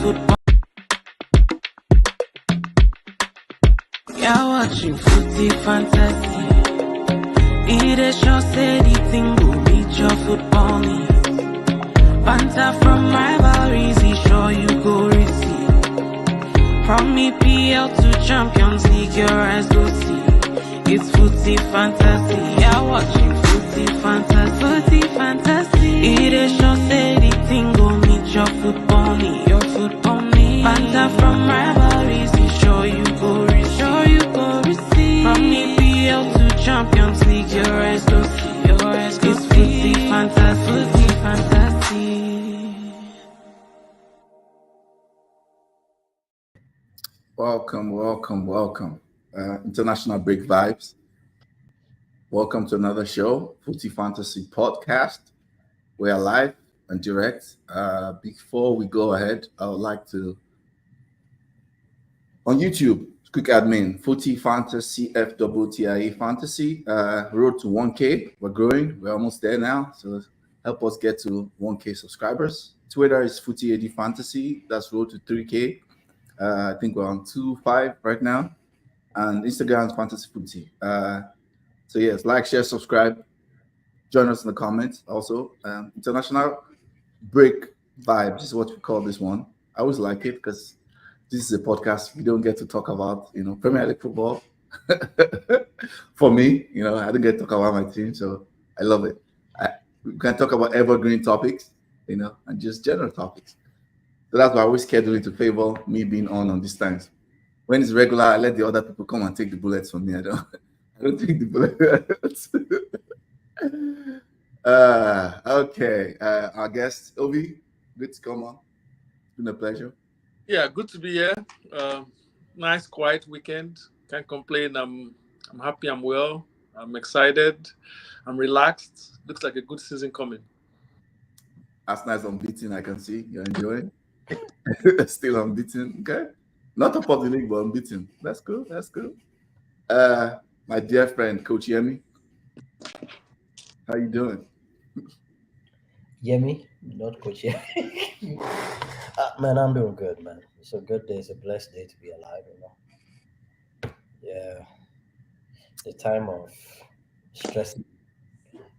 football. You're watching footy fantasy. It is sure say the thing will meet your football needs. Banter from rivalries, he sure you go receive. From EPL to Champions League, your eyes go see. It's footy fantasy. You're watching footy fantasy. Footy fantasy. It is sure say the thing will meet your football need. Your football need. Banter from rivalries, he sure you go receive. Sure you go receive. From EPL to Champions League, your eyes go see. Your eyes go see. It's footy fantasy. Footy fantasy. Welcome. International Break Vibes. Welcome to another show, Footy Fantasy Podcast. We are live and direct. Before we go ahead, I would like to, on YouTube, quick admin, Footy Fantasy, FTTIE Fantasy, road to 1K. We're growing. We're almost there now. So help us get to 1K subscribers. Twitter is Footy AD Fantasy. That's road to 3K. I think we're on 2.5 right now, and Instagram is Fantasy Footy. So yes, like, share, subscribe. Join us in the comments. Also, International Break Vibes is what we call this one. I always like it because this is a podcast we don't get to talk about, Premier League football. For me, I don't get to talk about my team, so I love it. We can talk about evergreen topics, and just general topics. So that's why I always schedule it to favor me being on these times. When it's regular, I let the other people come and take the bullets from me. I don't take the bullets. Okay. Our guest, Ovi, good to come on. It's been a pleasure. Yeah, good to be here. Nice, quiet weekend. Can't complain. I'm happy. I'm well. I'm excited. I'm relaxed. Looks like a good season coming. Arsenal is unbeaten. I can see you're enjoying. Still unbeaten. Okay. Not top of the league, but unbeaten. That's cool. My dear friend, Coach Yemi. How you doing? Yemi, not Coach Yemi. Man, I'm doing good, man. It's a good day. It's a blessed day to be alive, Yeah. The time of stress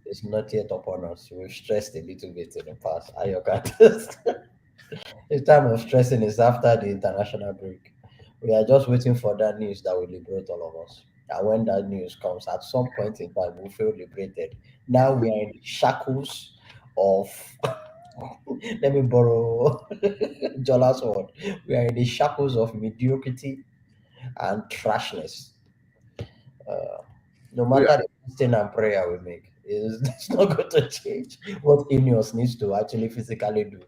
is not yet upon us. We've stressed a little bit in the past. The time of stressing is after the international break. We are just waiting for that news that will liberate all of us. And when that news comes, at some point in time, we'll feel liberated. Now we are in the shackles of, let me borrow Jola's word. We are in the shackles of mediocrity and trashness. No matter the thing and prayer we make, it's not going to change what Ineos needs to actually physically do.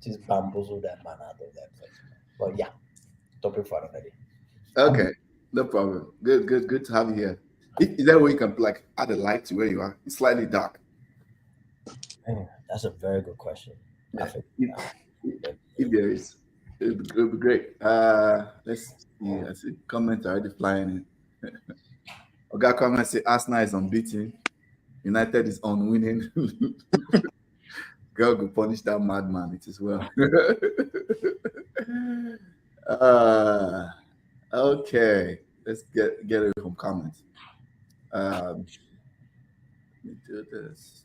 Just bamboozle that man out of that place. But yeah, topic for another day. Okay, no problem. Good to have you here. Is there a way you can add a light to where you are? It's slightly dark. That's a very good question. Yeah. If there is, it would be great. Let's see. I see comments already flying in. Oga comment say Arsenal is unbeaten. United is unwinning. God will punish that madman. It is well. Okay, let's get away from comments. Let me do this.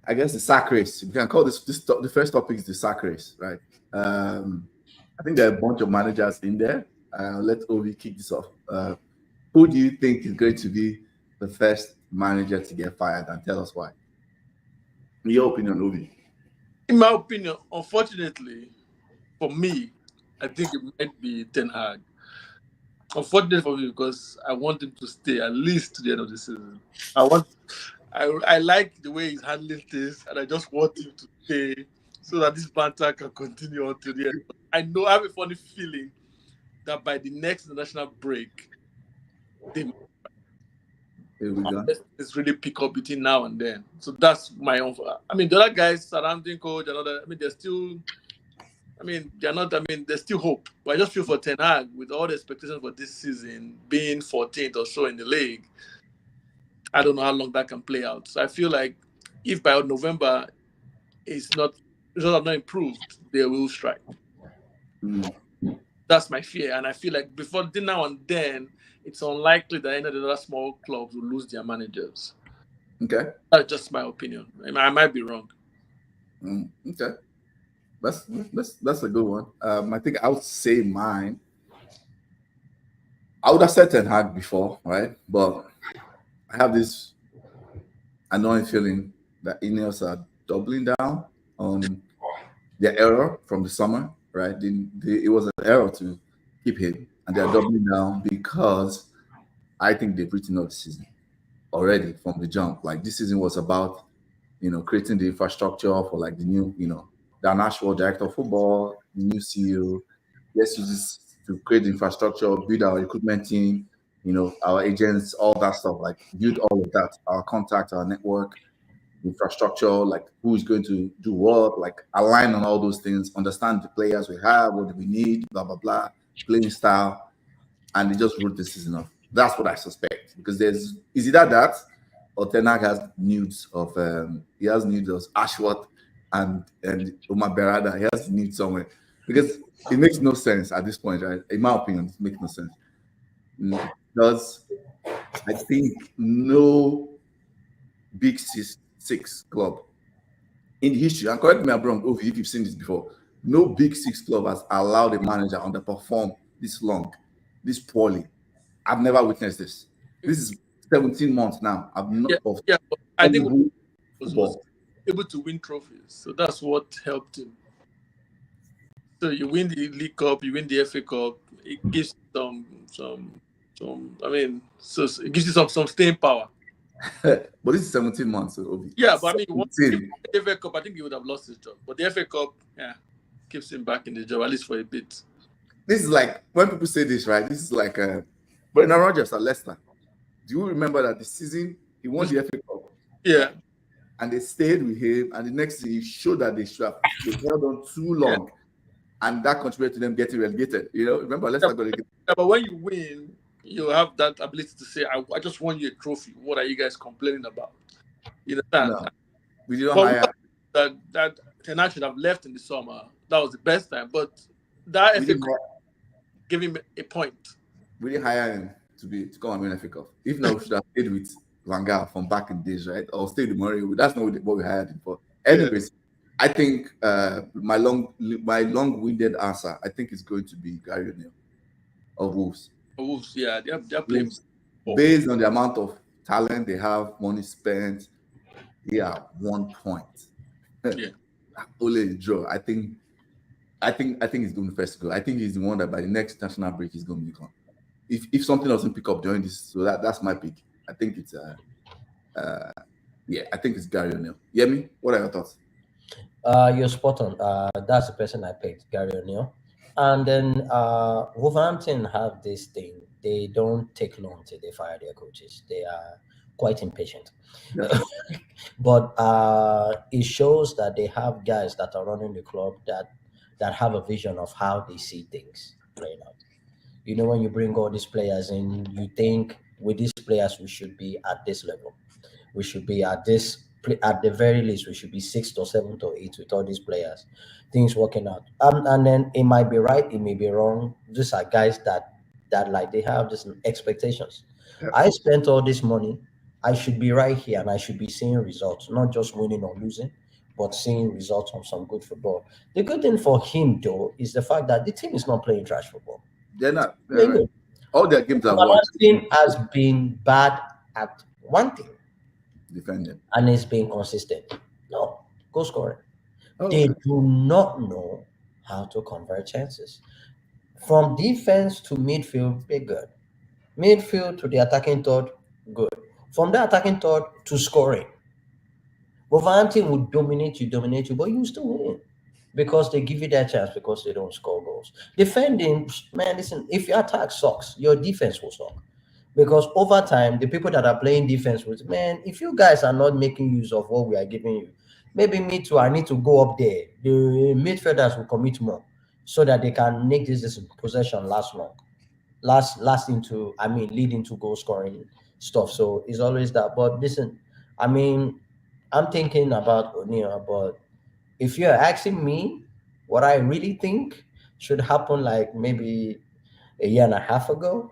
I guess the sack race. We can call this the first topic is the sack race, right? I think there are a bunch of managers in there. Let Ovi kick this off. Who do you think is going to be the first manager to get fired, and tell us why? In your opinion, Ovi. In my opinion, unfortunately, for me, I think it might be Ten Hag. Unfortunately for me, because I want him to stay at least to the end of the season. I like the way he's handling things, and I just want him to stay so that this banter can continue until the end. I have a funny feeling that by the next international break, it's really pick up between now and then. So that's my own. I mean, the other guys surrounding coach and other. I mean, there's still. I mean, they're not. I mean, there's still hope. But I just feel for Ten Hag with all the expectations for this season being 14th or so in the league. I don't know how long that can play out. So I feel like if by November results have not improved, they will strike. That's my fear, and I feel like before now and then, it's unlikely that any of the other small clubs will lose their managers. Okay. That's just my opinion. I might be wrong. Okay. That's a good one. I think I would say mine. I would have said Ten Hag before, right? But I have this annoying feeling that Ineos are doubling down on their error from the summer, right? It was an error to keep him, and they're doubling down because I think they've written off the season already from the jump. Like this season was about, creating the infrastructure for like the new, Dan Ashworth, director of football, the new CEO. Let's use this to create the infrastructure, build our recruitment team, our agents, all that stuff, like build all of that, our contact, our network, infrastructure, like who is going to do what, like align on all those things, understand the players we have, what do we need, blah, blah, blah, playing style. And they just wrote the season off. That's what I suspect. Because is either that or Ten Hag has nudes of Ashworth and Omar Berada. He has nudes somewhere. Because it makes no sense at this point, right? In my opinion, it makes no sense. Because I think no big six club in the history, and correct me if I'm wrong, Ovi, if you've seen this before, no big six club has allowed a manager underperform this long, this poorly. I've never witnessed this. This is 17 months now. I've not. But I think he was able to win trophies, so that's what helped him. So you win the League Cup, you win the FA Cup. It gives some. So it gives you some staying power. But this is 17 months, Obi. Yeah, but once he won the FA Cup, I think he would have lost his job. But the FA Cup, keeps him back in the job, at least for a bit. This is like, when people say this, right? This is like Brendan Rodgers at Leicester. Do you remember that the season he won the FA Cup? Yeah. And they stayed with him, and the next season he showed that they held on too long. Yeah. And that contributed to them getting relegated. Remember Leicester got relegated. Yeah, but when you win, you have that ability to say, I just won you a trophy. What are you guys complaining about? You understand? No, we didn't hire that Ten Hag should have left in the summer. That was the best time. But that FA Cup gave him a point. We didn't hire him to come and win FA Cup. If not, we should have stayed with Van Gaal from back in the days, right? Or stayed with Mourinho. That's not what we hired him for. Anyways, I think my long-winded answer, I think, is going to be Gary O'Neill of Wolves. Wolves, yeah, they're playing. Based on the amount of talent they have, money spent, they are 1 point. Yeah, only a draw. I think he's going to first go. I think he's the one that by the next national break he's going to be gone. If something doesn't pick up during this, so that's my pick. I think it's I think it's Gary O'Neill. Yemi, what are your thoughts? You're spot on. That's the person I picked, Gary O'Neill. And then Wolverhampton have this thing. They don't take long till they fire their coaches. They are quite impatient. Yeah. But it shows that they have guys that are running the club that have a vision of how they see things playing out. When you bring all these players in, you think with these players we should be at this level. We should be at the very least, we should be 6th or 7th or 8th with all these players. Things working out. And then it might be right, it may be wrong. These are guys that like they have just expectations. Yeah. I spent all this money. I should be right here and I should be seeing results, not just winning or losing, but seeing results on some good football. The good thing for him, though, is the fact that the team is not playing trash football. They're not. Right. All their games are won. The team has been bad at one thing. Defending. And it's being consistent. No, goal scoring. They do not know how to convert chances. From defense to midfield, they're good. Midfield to the attacking third, good. From the attacking third to scoring. Wolverhampton would dominate you, but you still win. Because they give you that chance because they don't score goals. Defending, man, listen, if your attack sucks, your defense will suck. Because over time, the people that are playing defense with, man, if you guys are not making use of what we are giving you, maybe me too, I need to go up there. The midfielders will commit more so that they can make this possession last long. Lead into goal scoring stuff. So it's always that. But listen, I'm I'm thinking about O'Neal, but if you're asking me what I really think should happen, like maybe a year and a half ago,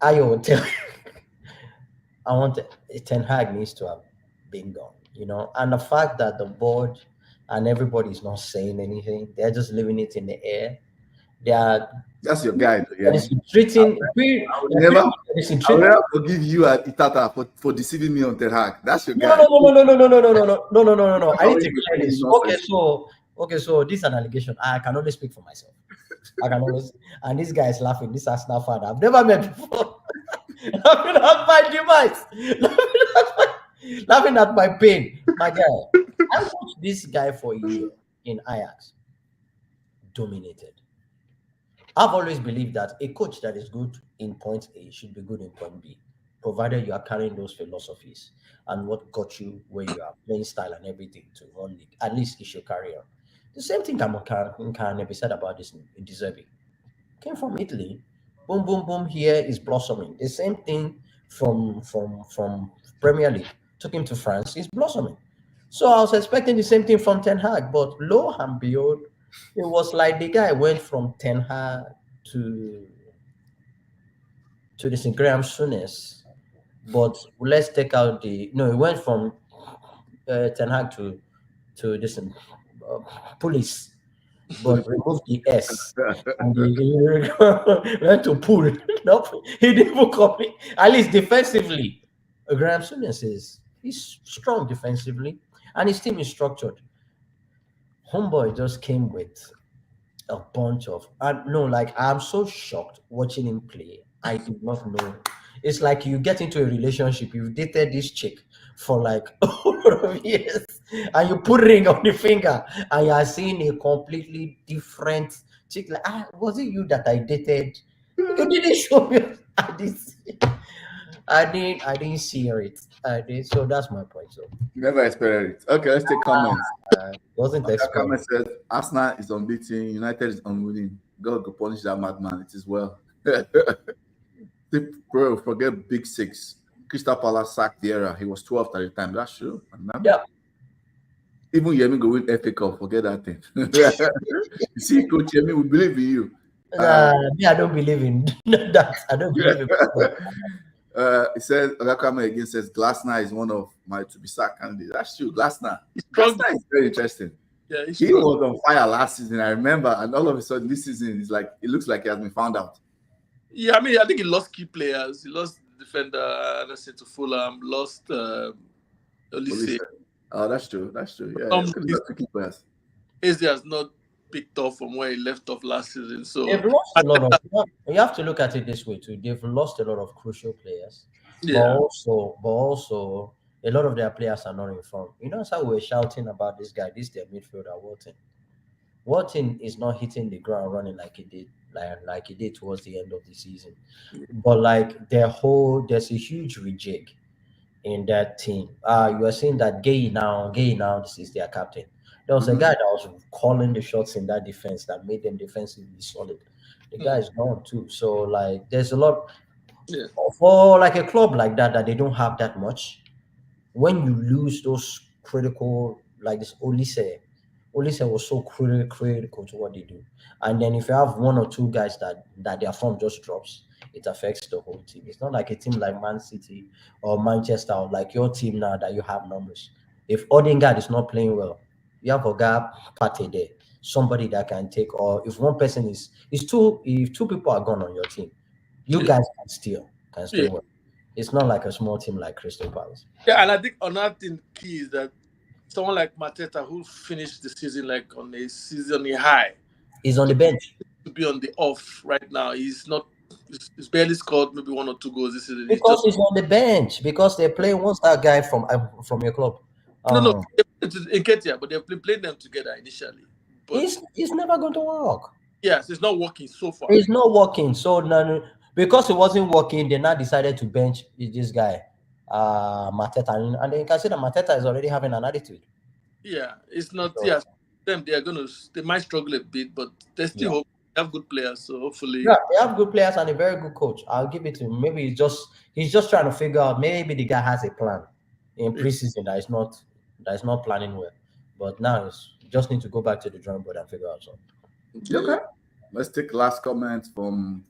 I will tell I want Ten Hag needs to have been gone, and the fact that the board and everybody is not saying anything, they're just leaving it in the air. They are That's your guy, though, that yeah. is treating I will never, that is I will treating. never forgive you at Itata for deceiving me on Ten Hag. That's your No, guy. no, no, no, no, no, no, no, no, no, no, no, no, no. I need Always to clear defending this. Okay, nonsense. so this is an allegation. I can only speak for myself. I can always, and this guy is laughing. This Arsenal fan I've never met before. Laughing at my demise. Laughing at my pain. My guy. I watched this guy for a year in Ajax. Dominated. I've always believed that a coach that is good in point A should be good in point B, provided you are carrying those philosophies and what got you where you are, playing style and everything to run league. At least it should carry on. The same thing can be said about this Deserbi. Came from Italy, boom, boom, boom. Here is blossoming. The same thing from Premier League took him to France. He's blossoming. So I was expecting the same thing from Ten Hag, but lo and behold, it was like the guy went from Ten Hag to the St. Graham Souness. But let's take out the no. It went from Ten Hag to this uh, police, but remove the S and the went to pool. Nope, he didn't even copy. At least defensively, Graham Souness is he's strong defensively, and his team is structured. Homeboy just came with a bunch of no, like I'm so shocked watching him play. I did not know. It's like you get into a relationship, you've dated this chick for like a lot of years, and you put ring on the finger, and you are seeing a completely different chick. Like, was it you that I dated? You didn't show me. I didn't. I didn't see it. I did. So that's my point. So Never expected it. Okay, let's take comments. wasn't That expected. comment says Arsenal is unbeaten, United is unwinning. God go punish that madman. It is well. Bro, forget Big Six. Crystal Palace sacked the era. He was 12th at the time. That's true. I remember. Yeah. Even Yemi go win FA Cup. Forget that thing. You see, Coach Yemi, we believe in you. Me, I don't believe in that. I don't believe in football. It says Rakame again says Glasner is one of my to be sacked candidates. That's true. Glasner is very interesting. Yeah, He was on fire last season, I remember, and all of a sudden this season is like it looks like he has been found out. Yeah, I mean, I think he lost key players. He lost the defender, Anderson to Fulham, lost Olise. Oh, that's true. That's true. Yeah, key players. Eze has not picked up from where he left off last season. So They've lost a lot of. You have to look at it this way too. They've lost a lot of crucial players, yeah, but also a lot of their players are not in form. You know, how we were shouting about this guy, this their midfielder Walton. Walton is not hitting the ground running like he did, like he did towards the end of the season. But like there's a huge rejig in that team. You are saying that Gay now, this is their captain. There was a guy that was calling the shots in that defense that made them defensively solid. The guy is gone too. So like there's a lot for like a club like that they don't have that much. When you lose those critical like this Olise was so critical to what they do. And then if you have one or two guys that their form just drops, it affects the whole team. It's not like a team like Man City or Manchester or like your team now that you have numbers. If Odegaard is not playing well, you have a gap party there, somebody that can take. Or if one person if two people are gone on your team, you guys can still well. It's not like a small team like Crystal Palace. Yeah, and I think another thing key is that someone like Mateta, who finished the season like on a season high, he's on the bench. To be on the off right now, he's not. He's barely scored maybe 1 or 2 goals this season. Because he's on the bench. Because they're playing one star guy from your club. No, it's Nketiah, but they've been playing them together initially. But it's never going to work. Yes, it's not working so far. It's not working. So no, because it wasn't working, they now decided to bench this guy, Mateta, and then you can see that Mateta is already having an attitude. Yeah, it's not. So, yes, they might struggle a bit, but they still hope they have good players. So hopefully, they have good players and a very good coach. I'll give it to him. Maybe he's just trying to figure out. Maybe the guy has a plan. in preseason that is not planning well. But now it's just need to go back to the drawing board and figure out something. Okay. Let's take last comment from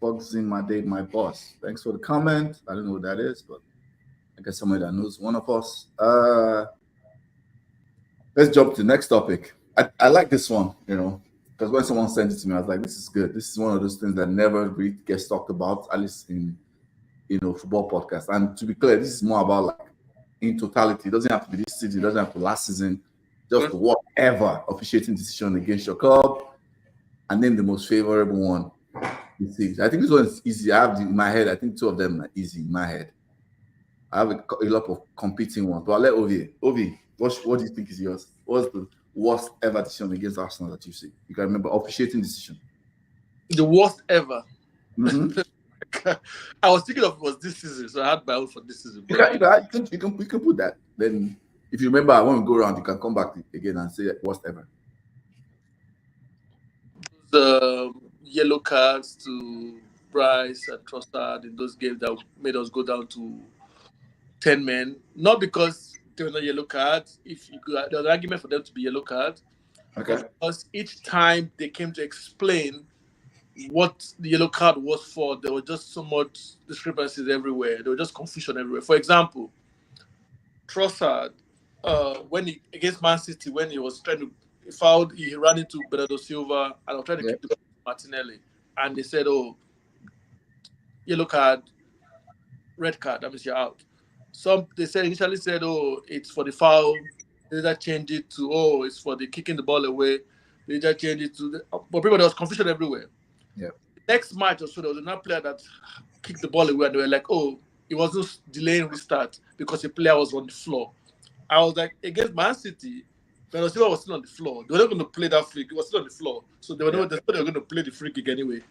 Bugs in my day, my boss. Thanks for the comment. I don't know what that is, but I guess somebody that knows one of us. Let's jump to the next topic. I like this one, because when someone sent it to me, I was like, this is good. This is one of those things that never really gets talked about, at least in football podcasts. And to be clear, this is more about like in totality. It doesn't have to be this season, it doesn't have to be last season, just whatever officiating decision against your club, and then the most favorable one. I think this one is easy. I have in my head. I think two of them are easy in my head. I have a lot of competing ones, but I'll let Ovi, what do you think is yours? What's the worst ever decision against Arsenal that you see? You can remember officiating decision. The worst ever. Mm-hmm. I was thinking of it was this season, so I had my own for this season. You can put that. Then, if you remember, when we go around, you can come back again and say worst ever. The yellow cards to Bryce and Trossard in those games that made us go down to 10 men. Not because there were no yellow cards. There was an argument for them to be yellow cards. Okay. Because each time they came to explain what the yellow card was for, there were just so much discrepancies everywhere. There was just confusion everywhere. For example, Trossard, against Man City, when he was trying to he ran into Bernardo Silva and was trying to kick the ball to Martinelli. And they said, yellow card, red card, that means you're out. They initially said, it's for the foul. They later changed it to, it's for the kicking the ball away. They later changed it to but people, there was confusion everywhere. Yeah. Next match or so, there was another player that kicked the ball away and they were like, it was just delaying restart because the player was on the floor. I was like, against Man City, Bernardo Silva was still on the floor. They were not going to play that free kick. It was still on the floor. So they were going to play the free kick anyway.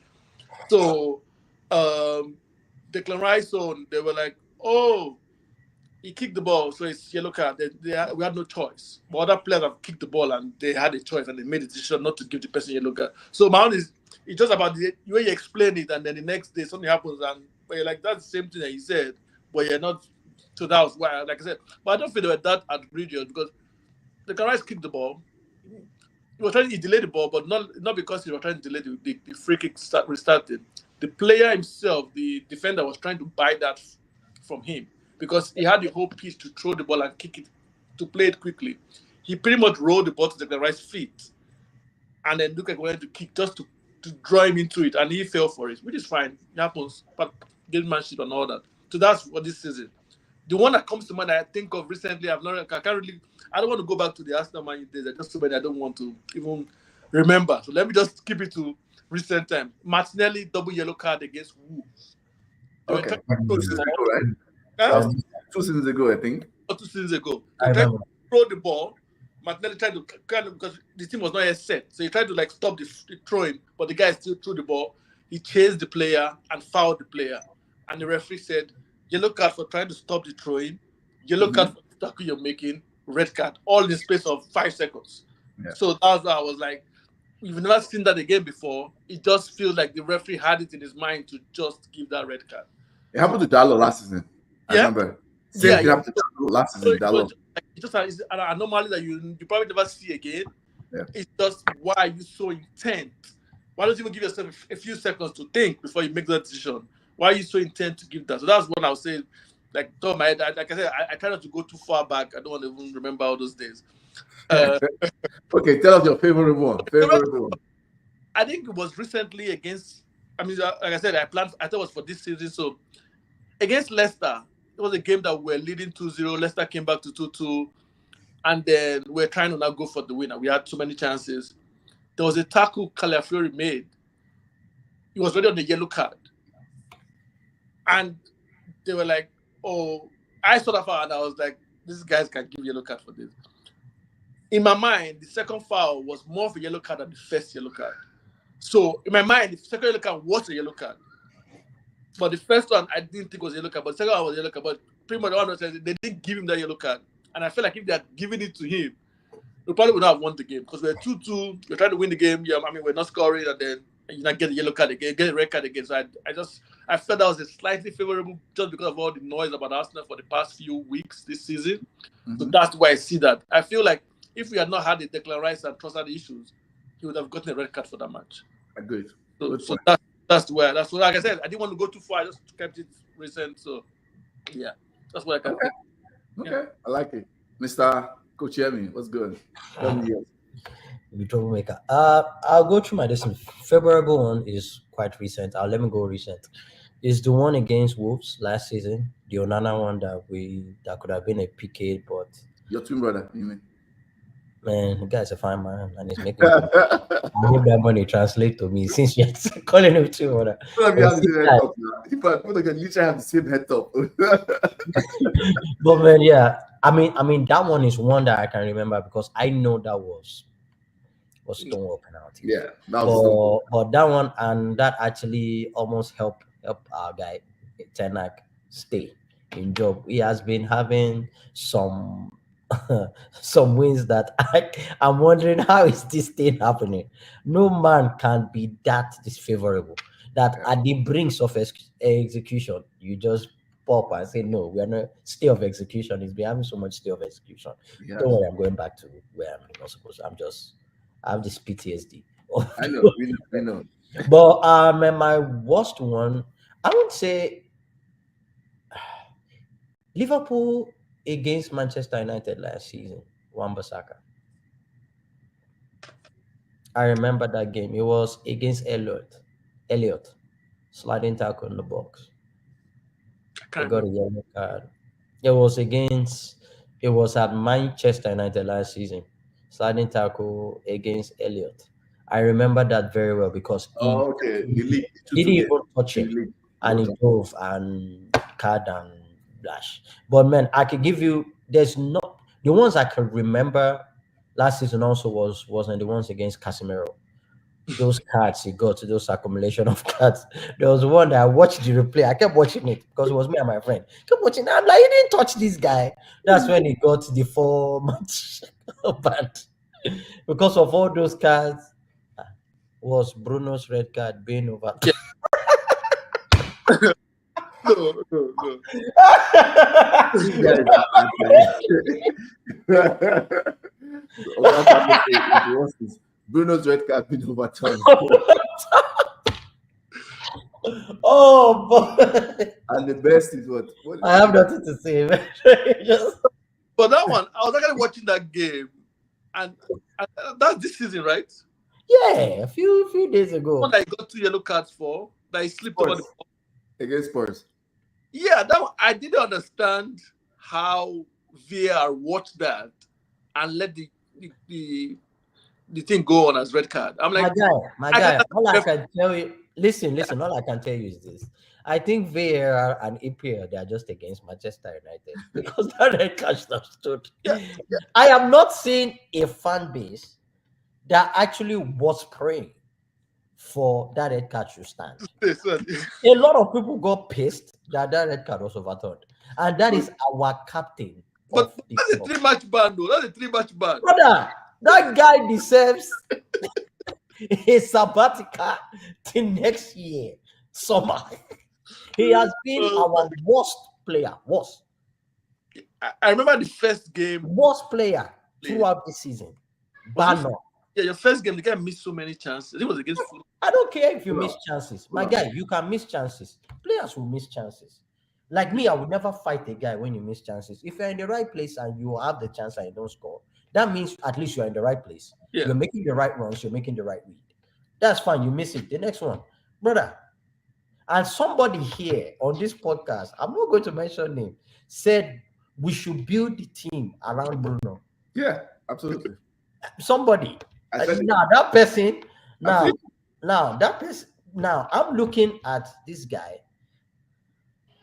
So Declan Rice they were like, he kicked the ball, so it's yellow card. We had no choice. But other players have kicked the ball and they had a choice and they made a decision not to give the person yellow card. So my own is, it's just about the way you explain it and then the next day something happens but you're like, that's the same thing that he said, but you're not. So that was why, like I said, but I don't feel they were that egregious because Declan Rice kicked the ball. He delayed the ball, but not because he was trying to delay the free kick restarted. The player himself, the defender, was trying to buy that from him because he had the whole pitch to throw the ball and kick it, to play it quickly. He pretty much rolled the ball to Declan Rice's feet and then Lukaku wanted to kick just to draw him into it, and he fell for it, which is fine. It happens, but gamesmanship and all that. So that's what this season. The one that comes to mind that I think of recently, I don't want to go back to the Arsenal Man days. There's just so many I don't want to even remember. So let me just keep it to recent time. Martinelli double yellow card against Wolves. Okay. 2 seasons ago, right? 2 seasons ago, I think. 2 seasons ago. They tried to throw the ball. Martinelli tried to because the team was not yet set. So he tried to stop the throwing, but the guy still threw the ball. He chased the player and fouled the player. And the referee said, yellow card for trying to stop the throwing, yellow card for the tackle you're making, red card, all in the space of 5 seconds. Yeah. So that's why I was like, we've never seen that again before. It just feels like the referee had it in his mind to just give that red card. It happened to Dallo last season. I remember. Same thing happened to Dallo last season. Dallo. It's just an anomaly that you probably never see again. Yeah. It's just, why are you so intent? Why don't you even give yourself a few seconds to think before you make that decision? Why are you so intent to give that? So that's what I was saying. Like I said, I try not to go too far back. I don't want to even remember all those days. Okay, tell us your favorite one. I think it was recently against. I mean, like I said, I thought it was for this season. So against Leicester, it was a game that we were leading 2-0. Leicester came back to 2-2, and then we were trying to now go for the winner. We had too many chances. There was a tackle Calafiori made. He was already on the yellow card. And they were like, I saw that foul and I was like, these guys can give yellow card for this. In my mind, the second foul was more of a yellow card than the first yellow card. So in my mind, the second yellow card was a yellow card. But the first one, I didn't think was a yellow card, but the second one was a yellow card. But pretty much all they didn't give him that yellow card. And I feel like if they had given it to him, we probably would not have won the game because we're 2-2. We're trying to win the game. Yeah, I mean, we're not scoring, and then and you not get a yellow card again, get a red card again. So I felt that was a slightly favourable just because of all the noise about Arsenal for the past few weeks this season. So that's why I see that. I feel like if we had not had the Declan Rice and Trossard issues, he would have gotten a red card for that match. Agreed. So that's where like I said, I didn't want to go too far. I just kept it recent. So yeah, that's what I can. Okay, yeah. I like it, Mr. Coach Yemi. What's good? The troublemaker. I'll go through my distance. Favourable one is quite recent. Let me go recent. Is the one against Wolves last season, the Onana one that could have been a PK, but your twin brother, you mean? Man, the guy's a fine man, and he's making. I hope that money translate to me since you're calling him twin brother. Both of you literally have the same head top. But man, yeah, I mean that one is one that I can remember because I know that was Stonewall penalty. Yeah, that was but that one, and that actually almost helped our guy Ten Hag stay in job. He has been having some wins that I'm wondering how is this thing happening. No man can be that disfavorable. That at the brinks of execution, you just pop and say no. We are not stay of execution. He's been having so much stay of execution. Yes. Don't worry, I'm going back to where I'm not supposed to. I have this PTSD. I know, we know. But my worst one, I would say Liverpool against Manchester United last season, Wan-Bissaka. I remember that game. It was against Elliot, sliding tackle in the box. I got a yellow card. It was at Manchester United last season, sliding tackle against Elliot. I remember that very well because he didn't even touch him, and he drove and card and dash. But man, I could give you. There's not the ones I can remember last season. Also wasn't the ones against Casemiro. Those cards he got, those accumulation of cards. There was one that I watched the replay. I kept watching it because it was me and my friend. Kept watching. I'm like, you didn't touch this guy. That's when he got the 4-match ban because of all those cards. Was Bruno's red card being over? Yeah. No. Bruno's red card being overturned. Oh, boy. And the best is what I have nothing to say. But that one, I was actually watching that game, and that's this season, right? Yeah, a few days ago. One that I got 2 yellow cards for, that he slipped over the ball. Against Spurs. Yeah, that one, I didn't understand how VAR watched that and let the thing go on as red card. I'm like, my guy. All I can tell you, listen. All I can tell you is this: I think VAR and EPL they are just against Manchester United because that red card stood. Yeah. I am not seeing a fan base that actually was praying for that red card to stand. A lot of people got pissed that red card was overturned, and that is our captain. But that's a 3-match ban, though. That's a 3-match ban. Brother, that guy deserves a sabbatical till next year, summer. He has been our worst player. Worst. I remember the first game. Worst player throughout the season. Banner. Yeah, your first game, the guy missed so many chances. It was against Fulham. I don't care if you miss chances. My guy, you can miss chances. Players will miss chances. Like me, I would never fight a guy when you miss chances. If you're in the right place and you have the chance and you don't score, that means at least you're in the right place. Yeah. You're making the right runs. You're making the right read. That's fine. You miss it. The next one, brother. And somebody here on this podcast, I'm not going to mention name, said we should build the team around Bruno. Yeah, absolutely. Somebody. Now that person. Now I'm looking at this guy.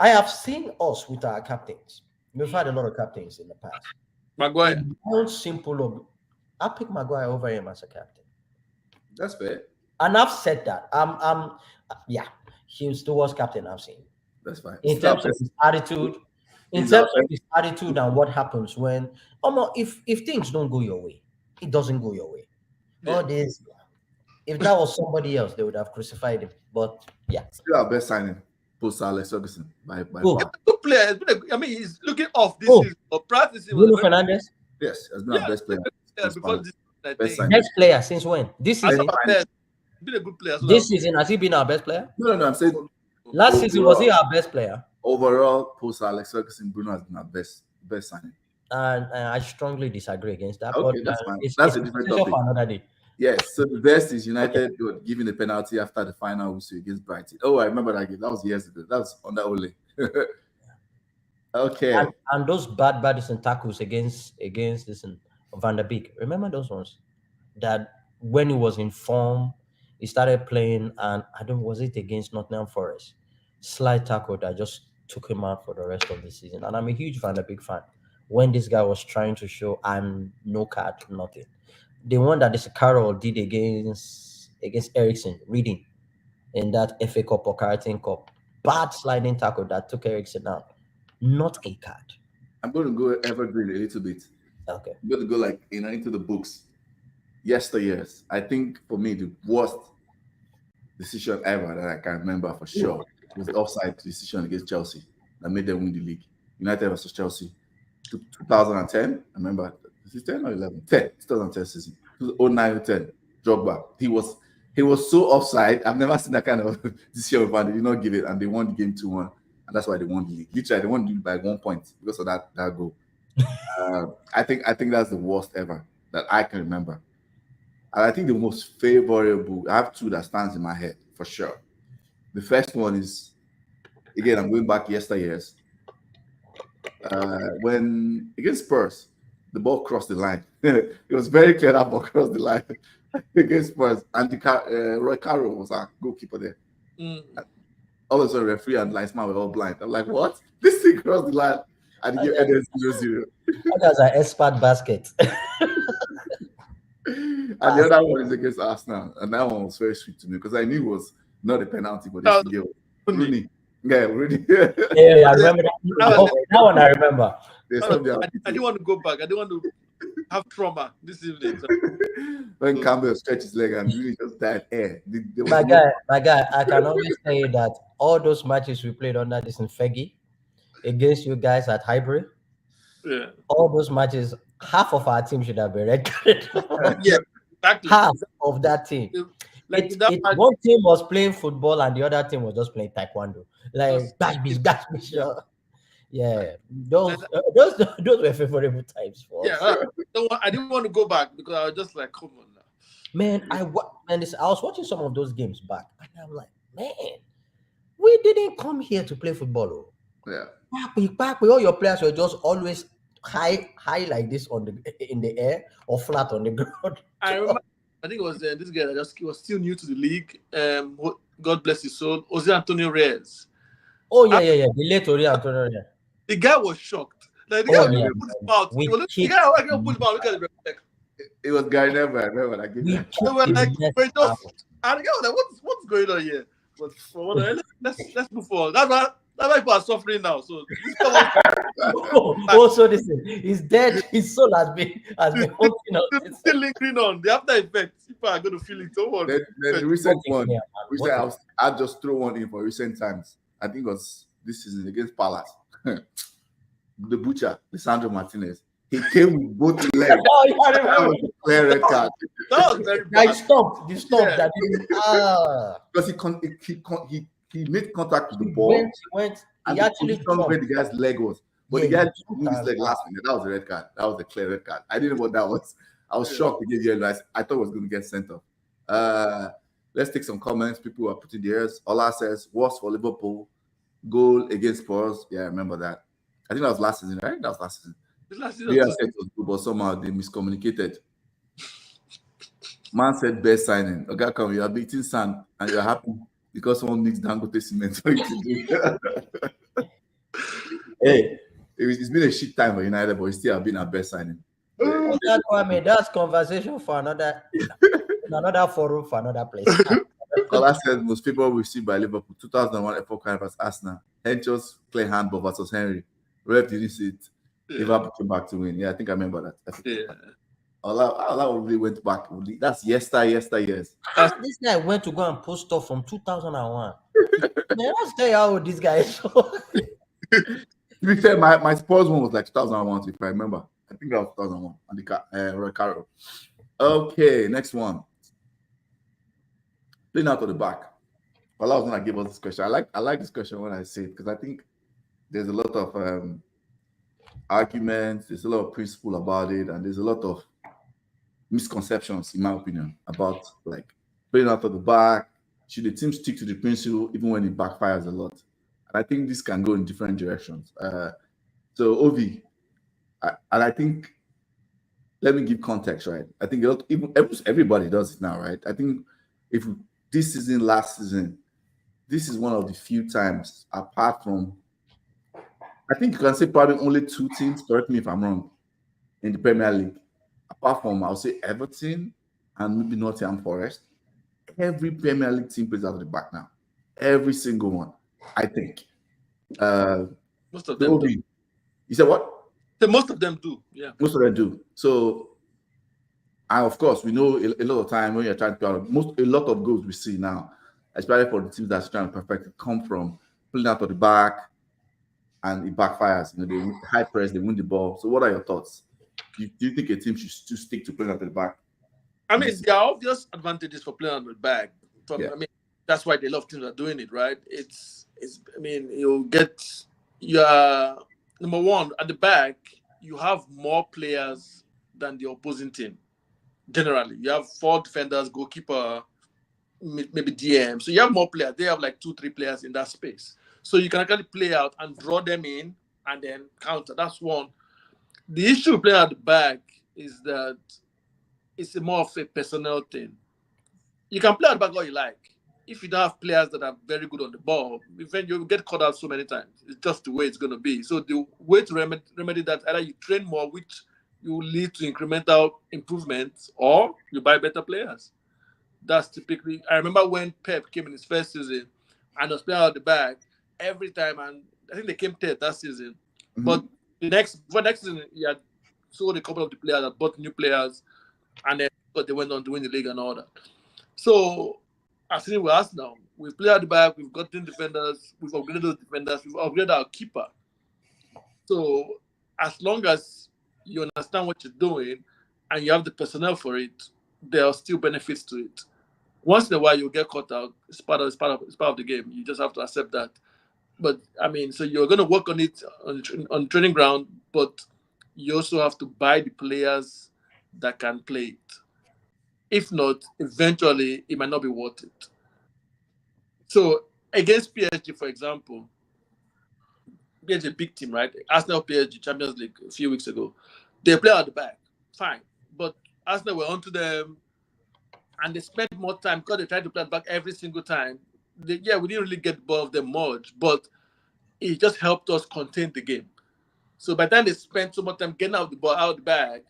I have seen us with our captains. We've had a lot of captains in the past. Maguire. I'll pick Maguire over him as a captain. That's fair. And I've said that. He's the worst captain I've seen. That's fine. In terms of his attitude, and what happens when if things don't go your way, it doesn't go your way. Yeah. All this, If that was somebody else, they would have crucified him. But yeah. Still our best signing post Alex Ferguson by Who? far. Good player. I mean, he's looking off this Who? season. But practicing Bruno was very Fernandes, Yes, has been our best player. before this. I Best think. signing. best player since when? This I season. thought best. Been a good player. So This season has he been our best player? No, I'm saying Last season was he our best player? overall post Alex Ferguson, Bruno has been our best signing. And I strongly disagree against that. Okay, but that's fine. It's That's a a different conversation topic. for another day. Yes, so the best is United giving the penalty after the final whistle against Brighton. Oh, I remember that game. That was years ago. That was under Ole. Okay. And those bad tackles against this Van der Beek. Remember those ones? That when he was in form, he started playing, and was it against Nottingham Forest? Slight tackle that just took him out for the rest of the season. And I'm a huge Van der Beek fan. When this guy was trying to show I'm no card, nothing. The one that this Carroll did against Ericsson, Reading, in that FA Cup or Carrington Cup, bad sliding tackle that took Ericsson out. Not a card. I'm going to go evergreen a little bit. Okay. I'm going to go into the books. Yesteryears. I think for me the worst decision ever that I can remember for sure was the offside decision against Chelsea that made them win the league. United versus Chelsea. 2010. I remember. Is it 10 or 11? 10. 2010 season. 09 or 10. Drogba. He was so offside. I've never seen that kind of decision before. They did not give it, and they won the game 2-1, and that's why they won the league. Literally, they won the league by 1 point because of that goal. I think that's the worst ever that I can remember. And I think the most favorable, I have two that stands in my head for sure. The first one is, again, I'm going back yesteryears. When against Spurs, the ball crossed the line. It was very clear that ball crossed the line against Spurs. And Roy Carroll was our goalkeeper there. All of a sudden, referee and linesman were all blind. I'm like, what? This thing crossed the line. And he gave Eden 0-0. That was an expert basket. And the other one is against Arsenal, and that one was very sweet to me because I knew it was not a penalty, but it's Rooney. Yeah, Rooney. Yeah, I remember that. That one I remember. I didn't want to go back. I didn't want to have trauma this evening. So. When Campbell stretched his leg and really just died air. My guy, I can always say that all those matches we played under this in Feggy against you guys at Highbury, all those matches, half of our team should have been red carded. Yeah, exactly. Half of that team. One team was playing football and the other team was just playing taekwondo. Like that's sure. Yeah, those were favorable times for us. I didn't want to go back because I was just like, come on now. Man, I was watching some of those games back, and I'm like, man, we didn't come here to play football. Yeah. Back with all your players were just always high like this in the air or flat on the ground. I remember. I think it was this guy that was still new to the league. God bless his soul, Jose Antonio Reyes. Oh yeah. The late Jose Antonio Reyes. The guy was shocked. Like the guy put his mouth. The guy was like, put his mouth. Look at the it was Gary Neville. I remember that game. They were like, and the guy was like, what's going on here? But for let's move forward. That's why people are suffering now. So also listen, he's dead. His soul has been haunting us. It's still lingering on. The after effects, people are going to feel it. Don't worry. The recent one, I'll just throw one in for recent times. I think it was this season against Palace. The butcher, Lisandro Martinez. He came with both legs. That was a clear red card. That was very bad. He stopped. That because he made contact with the ball. He actually jumped where the guy's leg was. But the guy moved his leg last minute. That was a red card. That was a clear red card. I didn't know what that was. I was shocked to give you advice. I thought it was going to get sent off. Let's take some comments. People are putting theirs. Ola says, worst for Liverpool. Goal against Spurs. Yeah, I remember that. I think that was last season, right? That was last season. Yeah, said it was good, but somehow they miscommunicated. Man said best signing. Okay, come, you are beating sand and you're happy because someone needs Dangote cement for you to do. Hey, it's been a shit time for United, but it still have been our best signing. That's what I mean. That's conversation for another forum for another place. Ola said most people received by Liverpool 2001 FA Cup versus Arsenal. Henchos play handball versus Henry. Ref didn't see it. Liverpool came back to win. Yeah, I think I remember that. Allah really went back. That's years. This guy went to go and post stuff from 2001. Man, let's tell you how old this guy is. To be fair, my Spurs one was like 2001, if I remember. I think that was 2001 on the Roy Carroll. Okay, next one. Playing out of the back. Well, I was gonna give us this question. I like this question when I say it because I think there's a lot of arguments, there's a lot of principle about it, and there's a lot of misconceptions, in my opinion, about like playing out of the back. Should the team stick to the principle even when it backfires a lot? And I think this can go in different directions. So Ovi, and I think let me give context, right? I think everybody does it now, right? I think if this season, last season, this is one of the few times, apart from, I think you can say probably only two teams, correct me if I'm wrong, in the Premier League, apart from, I'll say Everton and maybe Nottingham Forest. Every Premier League team plays out of the back now. Every single one, I think. Most of them do. You said what? Most of them do, yeah. Most of them do. So, and of course, we know a lot of time when you're trying to play out, a lot of goals we see now, especially for the teams that's trying to perfect it, come from pulling out of the back and it backfires. You know, they high press, they win the ball. So, what are your thoughts? Do you think a team should still stick to playing out of the back? I mean, there are obvious advantages for playing out of the back. Yeah. I mean, that's why they love teams that are doing it, right? I mean, you'll get your number one at the back. You have more players than the opposing team. Generally, you have 4 defenders, goalkeeper, maybe DM. So you have more players. They have like 2-3 players in that space. So you can actually play out and draw them in and then counter. That's one. The issue with playing at the back is that it's more of a personnel thing. You can play at the back all you like. If you don't have players that are very good on the ball, then you'll get caught out so many times. It's just the way it's going to be. So the way to remedy that, either you train more, which will lead to incremental improvements, or you buy better players. That's typically. I remember when Pep came in his first season and was playing out the back every time, and I think they came third that season. Mm-hmm. But next season, he had sold a couple of the players, that bought new players, and then they went on to win the league and all that. So I've seen it with us now. We've played at the back, we've gotten defenders, we've upgraded those defenders, we've upgraded our keeper. So as long as you understand what you're doing and you have the personnel for it, there are still benefits to it. Once in a while, you'll get caught out. It's part of the game. You just have to accept that. But I mean, so you're going to work on it on training ground, but you also have to buy the players that can play it. If not, eventually it might not be worth it. So against PSG, for example, PSG is a big team, right? Arsenal PSG Champions League a few weeks ago. They play at the back, fine. But Arsenal were onto them, and they spent more time because they tried to play at the back every single time. We didn't really get the ball of them much, but it just helped us contain the game. So by the time they spent so much time getting out the ball out the back,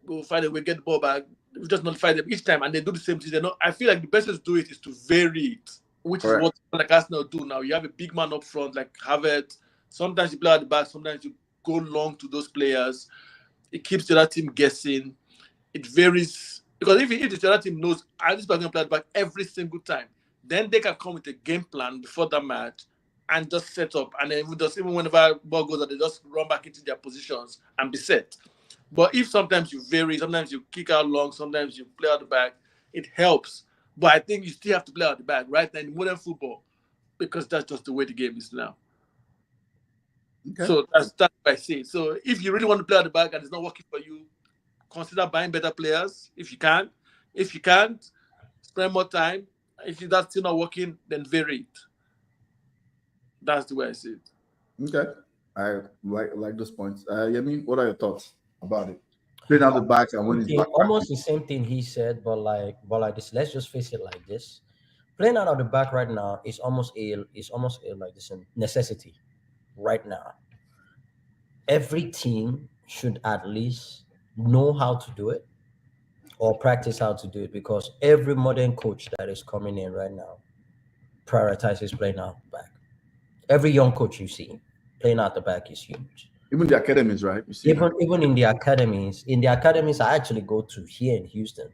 we'll find a way to get the ball back. We just notify them each time, and they do the same thing. I feel like the best way to do it is to vary it, which is what like Arsenal do now. You have a big man up front like Havertz. Sometimes you play at the back. Sometimes you go long to those players. It keeps the other team guessing. It varies because if the other team knows this is going to play at the back every single time, then they can come with a game plan before that match and just set up. And then even whenever ball goes out, they just run back into their positions and be set. But if sometimes you vary, sometimes you kick out long, sometimes you play out the back, it helps. But I think you still have to play out the back right now in modern football because that's just the way the game is now. Okay. So that's what I say. So if you really want to play out the back and it's not working for you, consider buying better players if you can. If you can't, spend more time. If that's still not working, then vary it. That's the way I see it. Okay. I like those points. Yemi, what are your thoughts about it? Playing out the back and when it's back. Almost the same thing he said, but like this. Let's just face it like this: playing out of the back right now is almost a like this necessity. Right now, every team should at least know how to do it or practice how to do it because every modern coach that is coming in right now prioritizes playing out the back. Every young coach you see playing out the back is huge. Even the academies, right? You see Even in the academies I actually go to here in Houston,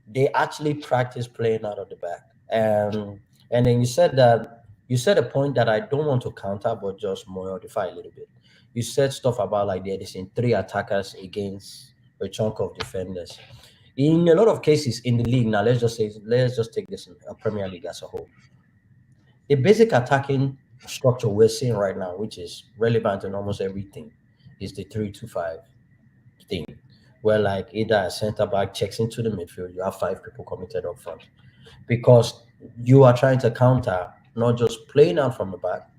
they actually practice playing out of the back. And then you said a point that I don't want to counter, but just modify a little bit. You said stuff about like there is in three attackers against a chunk of defenders. In a lot of cases in the league now, let's just take this in a Premier League as a whole. The basic attacking structure we're seeing right now, which is relevant in almost everything, is the 3-2-5 thing, where like either a center back checks into the midfield, you have five people committed up front, because you are trying to counter not just playing out from the back,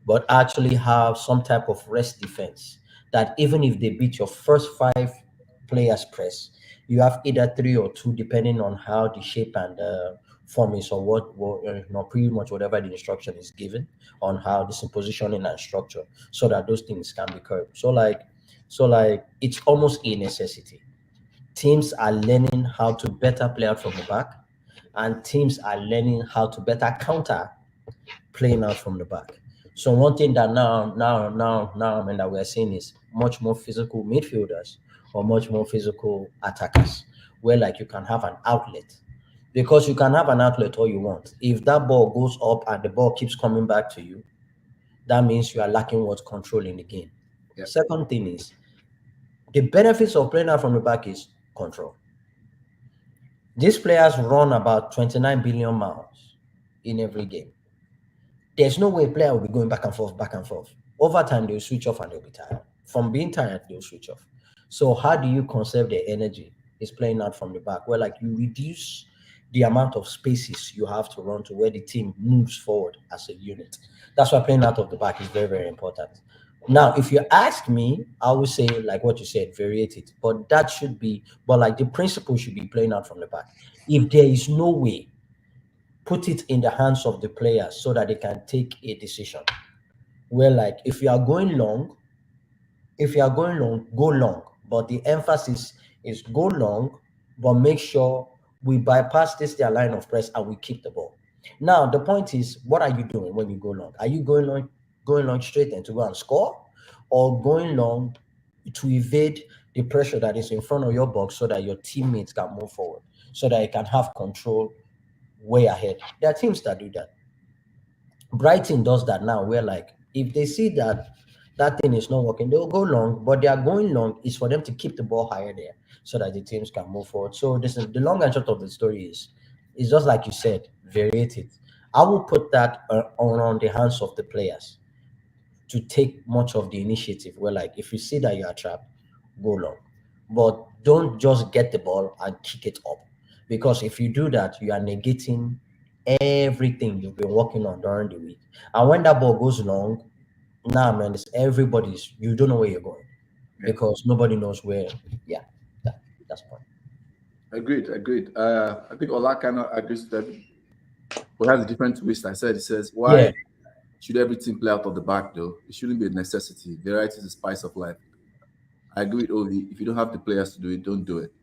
but actually have some type of rest defense that even if they beat your first five players press, you have either three or two, depending on how the shape and form is, or pretty much whatever the instruction is given on how this positioning and structure, so that those things can be curbed. So like it's almost a necessity. Teams are learning how to better play out from the back, and teams are learning how to better counter playing out from the back. So one thing that now, and that we're seeing is much more physical midfielders or much more physical attackers, where like you can have an outlet, because you can have an outlet all you want. If that ball goes up and the ball keeps coming back to you, that means you are lacking what's control in the game. Yeah. Second thing is the benefits of playing out from the back is control. These players run about 29 billion miles in every game. There's no way a player will be going back and forth, back and forth. Over time, they'll switch off and they'll be tired. From being tired, they'll switch off. So how do you conserve their energy? Is playing out from the back, where like you reduce the amount of spaces you have to run to, where the team moves forward as a unit. That's why playing out of the back is very, very important. Now, if you ask me, I would say, like what you said, variate it. But like the principle should be playing out from the back. If there is no way, put it in the hands of the players so that they can take a decision. Where like if you are going long, go long. But the emphasis is go long, but make sure we bypass their line of press and we keep the ball. Now, the point is, what are you doing when you go long? Are you going long straight and to go and score, or going long to evade the pressure that is in front of your box so that your teammates can move forward, so that you can have control way ahead? There are teams that do that. Brighton does that now, where like if they see that thing is not working, they'll go long, but they are going long is for them to keep the ball higher there so that the teams can move forward. So this is the long and short of the story is, it's just like you said, variate it. I will put that on the hands of the players to take much of the initiative, where like if you see that you are trapped, go long. But don't just get the ball and kick it up, because if you do that, you are negating everything you've been working on during the week. And when that ball goes long, nah man, it's everybody's, you don't know where you're going, because nobody knows where. Yeah, that's point. Agreed. I think Ola kind of agrees with that. We have a different twist. I said, it says, why should everything play out of the back though? It shouldn't be a necessity. Variety is the spice of life. I agree with Ovi. If you don't have the players to do it, don't do it.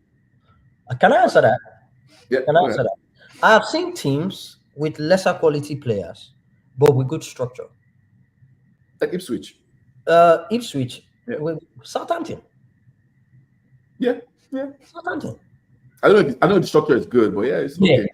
Can I answer that? Yeah. Can I answer that? I have seen teams with lesser quality players, but with good structure. Like Ipswich. With Southampton. Yeah. Southampton. I know the structure is good, but yeah, it's okay. Yeah.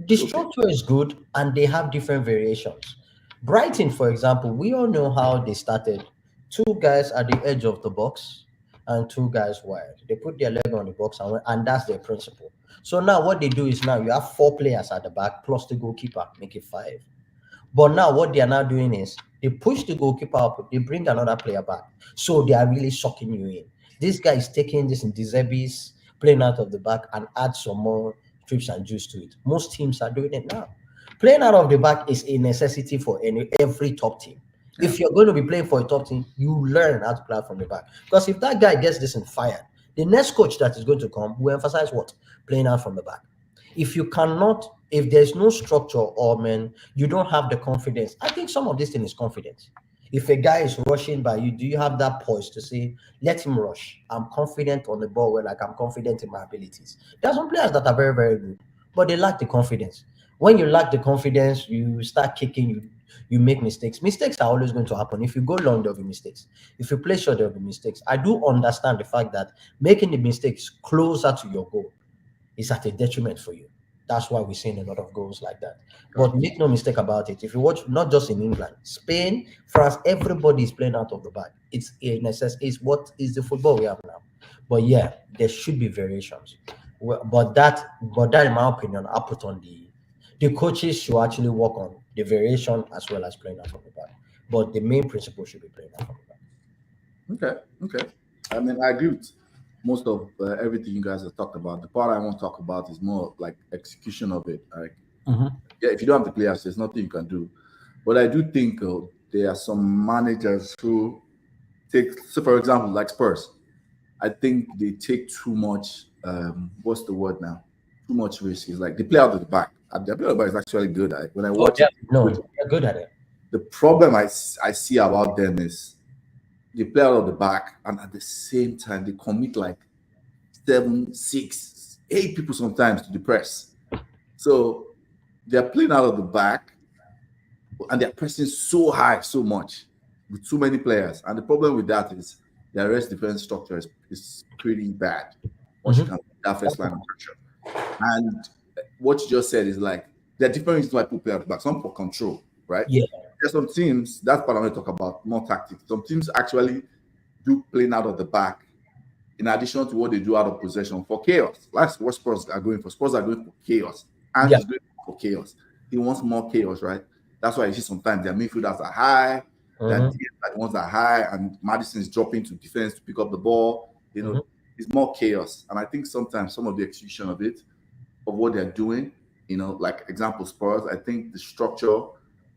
The structure is good, and they have different variations. Brighton, for example, we all know how they started. Two guys at the edge of the box and two guys wide. They put their leg on the box, and that's their principle. So now what they do is, now you have four players at the back plus the goalkeeper, make it five. But now what they are now doing is they push the goalkeeper up, they bring another player back. So they are really sucking you in. This guy is taking this in Dzebis, playing out of the back, and add some more trips and juice to it. Most teams are doing it now. Playing out of the back is a necessity for every top team. If you're going to be playing for a top team, you learn how to play out from the back. Because if that guy gets this in fire, the next coach that is going to come will emphasize what? Playing out from the back. If there's no structure, or man, you don't have the confidence. I think some of this thing is confidence. If a guy is rushing by you, do you have that poise to say, let him rush? I'm confident on the ball, where like I'm confident in my abilities. There are some players that are very, very good, but they lack the confidence. When you lack the confidence, you start kicking, You make mistakes. Mistakes are always going to happen. If you go long, there'll be mistakes. If you play short, there'll be mistakes. I do understand the fact that making the mistakes closer to your goal is at a detriment for you. That's why we're seeing a lot of goals like that. But make no mistake about it. If you watch, not just in England, Spain, France, everybody is playing out of the back. It's a necessity. It's what is the football we have now. But yeah, there should be variations. But that, in my opinion, I put on the coaches should actually work on the variation as well as playing out from the back. But the main principle should be playing out from the back. Okay. I mean, I agree with most of everything you guys have talked about. The part I want to talk about is more like execution of it. Like, yeah, if you don't have the players, there's nothing you can do. But I do think there are some managers who take, so for example, like Spurs. I think they take too much. What's the word now? Too much risk. It's like they play out of the back. The play out of the back is actually good at it. When I watch it, they're good at it. The problem I see about them is they play out of the back, and at the same time they commit like 7, 6, 8 people sometimes to the press. So they're playing out of the back, and they're pressing so high, so much with too many players. And the problem with that is their rest defense structure is pretty bad once you can that first line of pressure. And what you just said is like there are different reasons why people play out the back. Some for control, right? Yeah. There's some teams, that's what I'm going to talk about, more tactics. Some teams actually do playing out of the back in addition to what they do out of possession for chaos. That's what Spurs are going for. Spurs are going for chaos. And he's going for chaos. He wants more chaos, right? That's why you see sometimes their midfielders are high, their ones are high, and Madison is dropping to defense to pick up the ball. You know, it's more chaos. And I think sometimes some of the execution of it, of what they're doing, you know, like example Spurs, I think the structure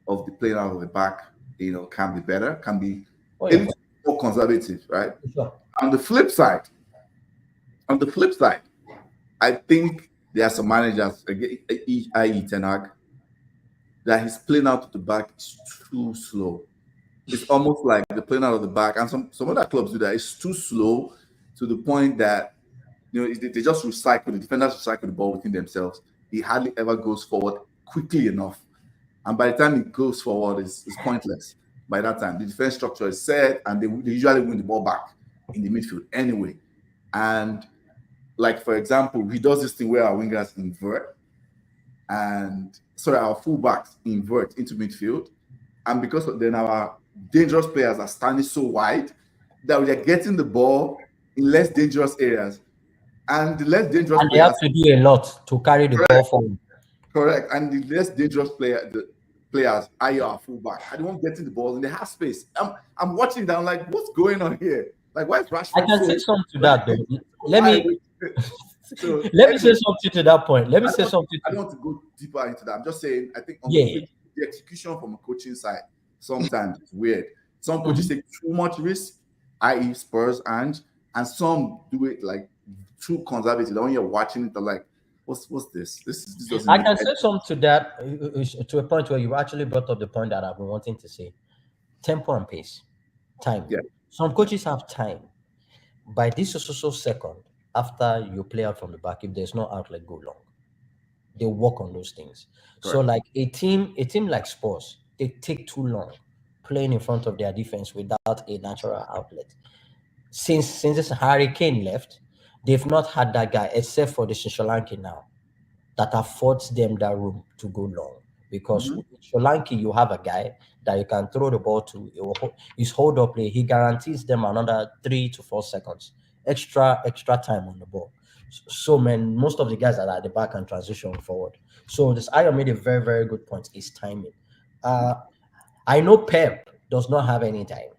of the playing out of the back, you know, can be better, can be a little more conservative, right? Sure. On the flip side, I think there are some managers, i.e. Ten Hag, that his playing out of the back is too slow. It's almost like the playing out of the back, and some other clubs do that. It's too slow to the point that, you know, they just recycle, the defenders recycle the ball within themselves. He hardly ever goes forward quickly enough. And by the time it goes forward, it's pointless. By that time, the defense structure is set, and they usually win the ball back in the midfield anyway. And like, for example, he does this thing where our wingers invert, and our fullbacks invert into midfield. And because then our dangerous players are standing so wide that we are getting the ball in less dangerous areas. And the less dangerous players, they have to do a lot to carry the ball forward. Correct. And the less dangerous players are your fullback. I don't getting the ball in the half space. I'm watching that. I'm like, what's going on here? Like, why is Rashford? I can say something to that though. Let me say something to that point. I don't want to go deeper into that. I'm just saying, I think on the execution from a coaching side, sometimes it's weird. Some coaches take too much risk, i.e. Spurs, and some do it like too conservative. When you're watching it, they're like, what's this? This doesn't. I can say something to that to a point where you actually brought up the point that I've been wanting to say. Tempo and pace. Time. Yeah. Some coaches have time. By this or second, after you play out from the back, if there's no outlet, go long. They work on those things. Correct. So like a team like Spurs, they take too long playing in front of their defense without a natural outlet. Since this Harry Kane left, they've not had that guy except for the Solanke now that affords them that room to go long. Because with Solanke, you have a guy that you can throw the ball to. His hold-up play, he guarantees them another 3 to 4 seconds extra time on the ball. So most of the guys that are at the back can transition forward. So this Ayo made a very, very good point. Is timing. I know Pep does not have any time.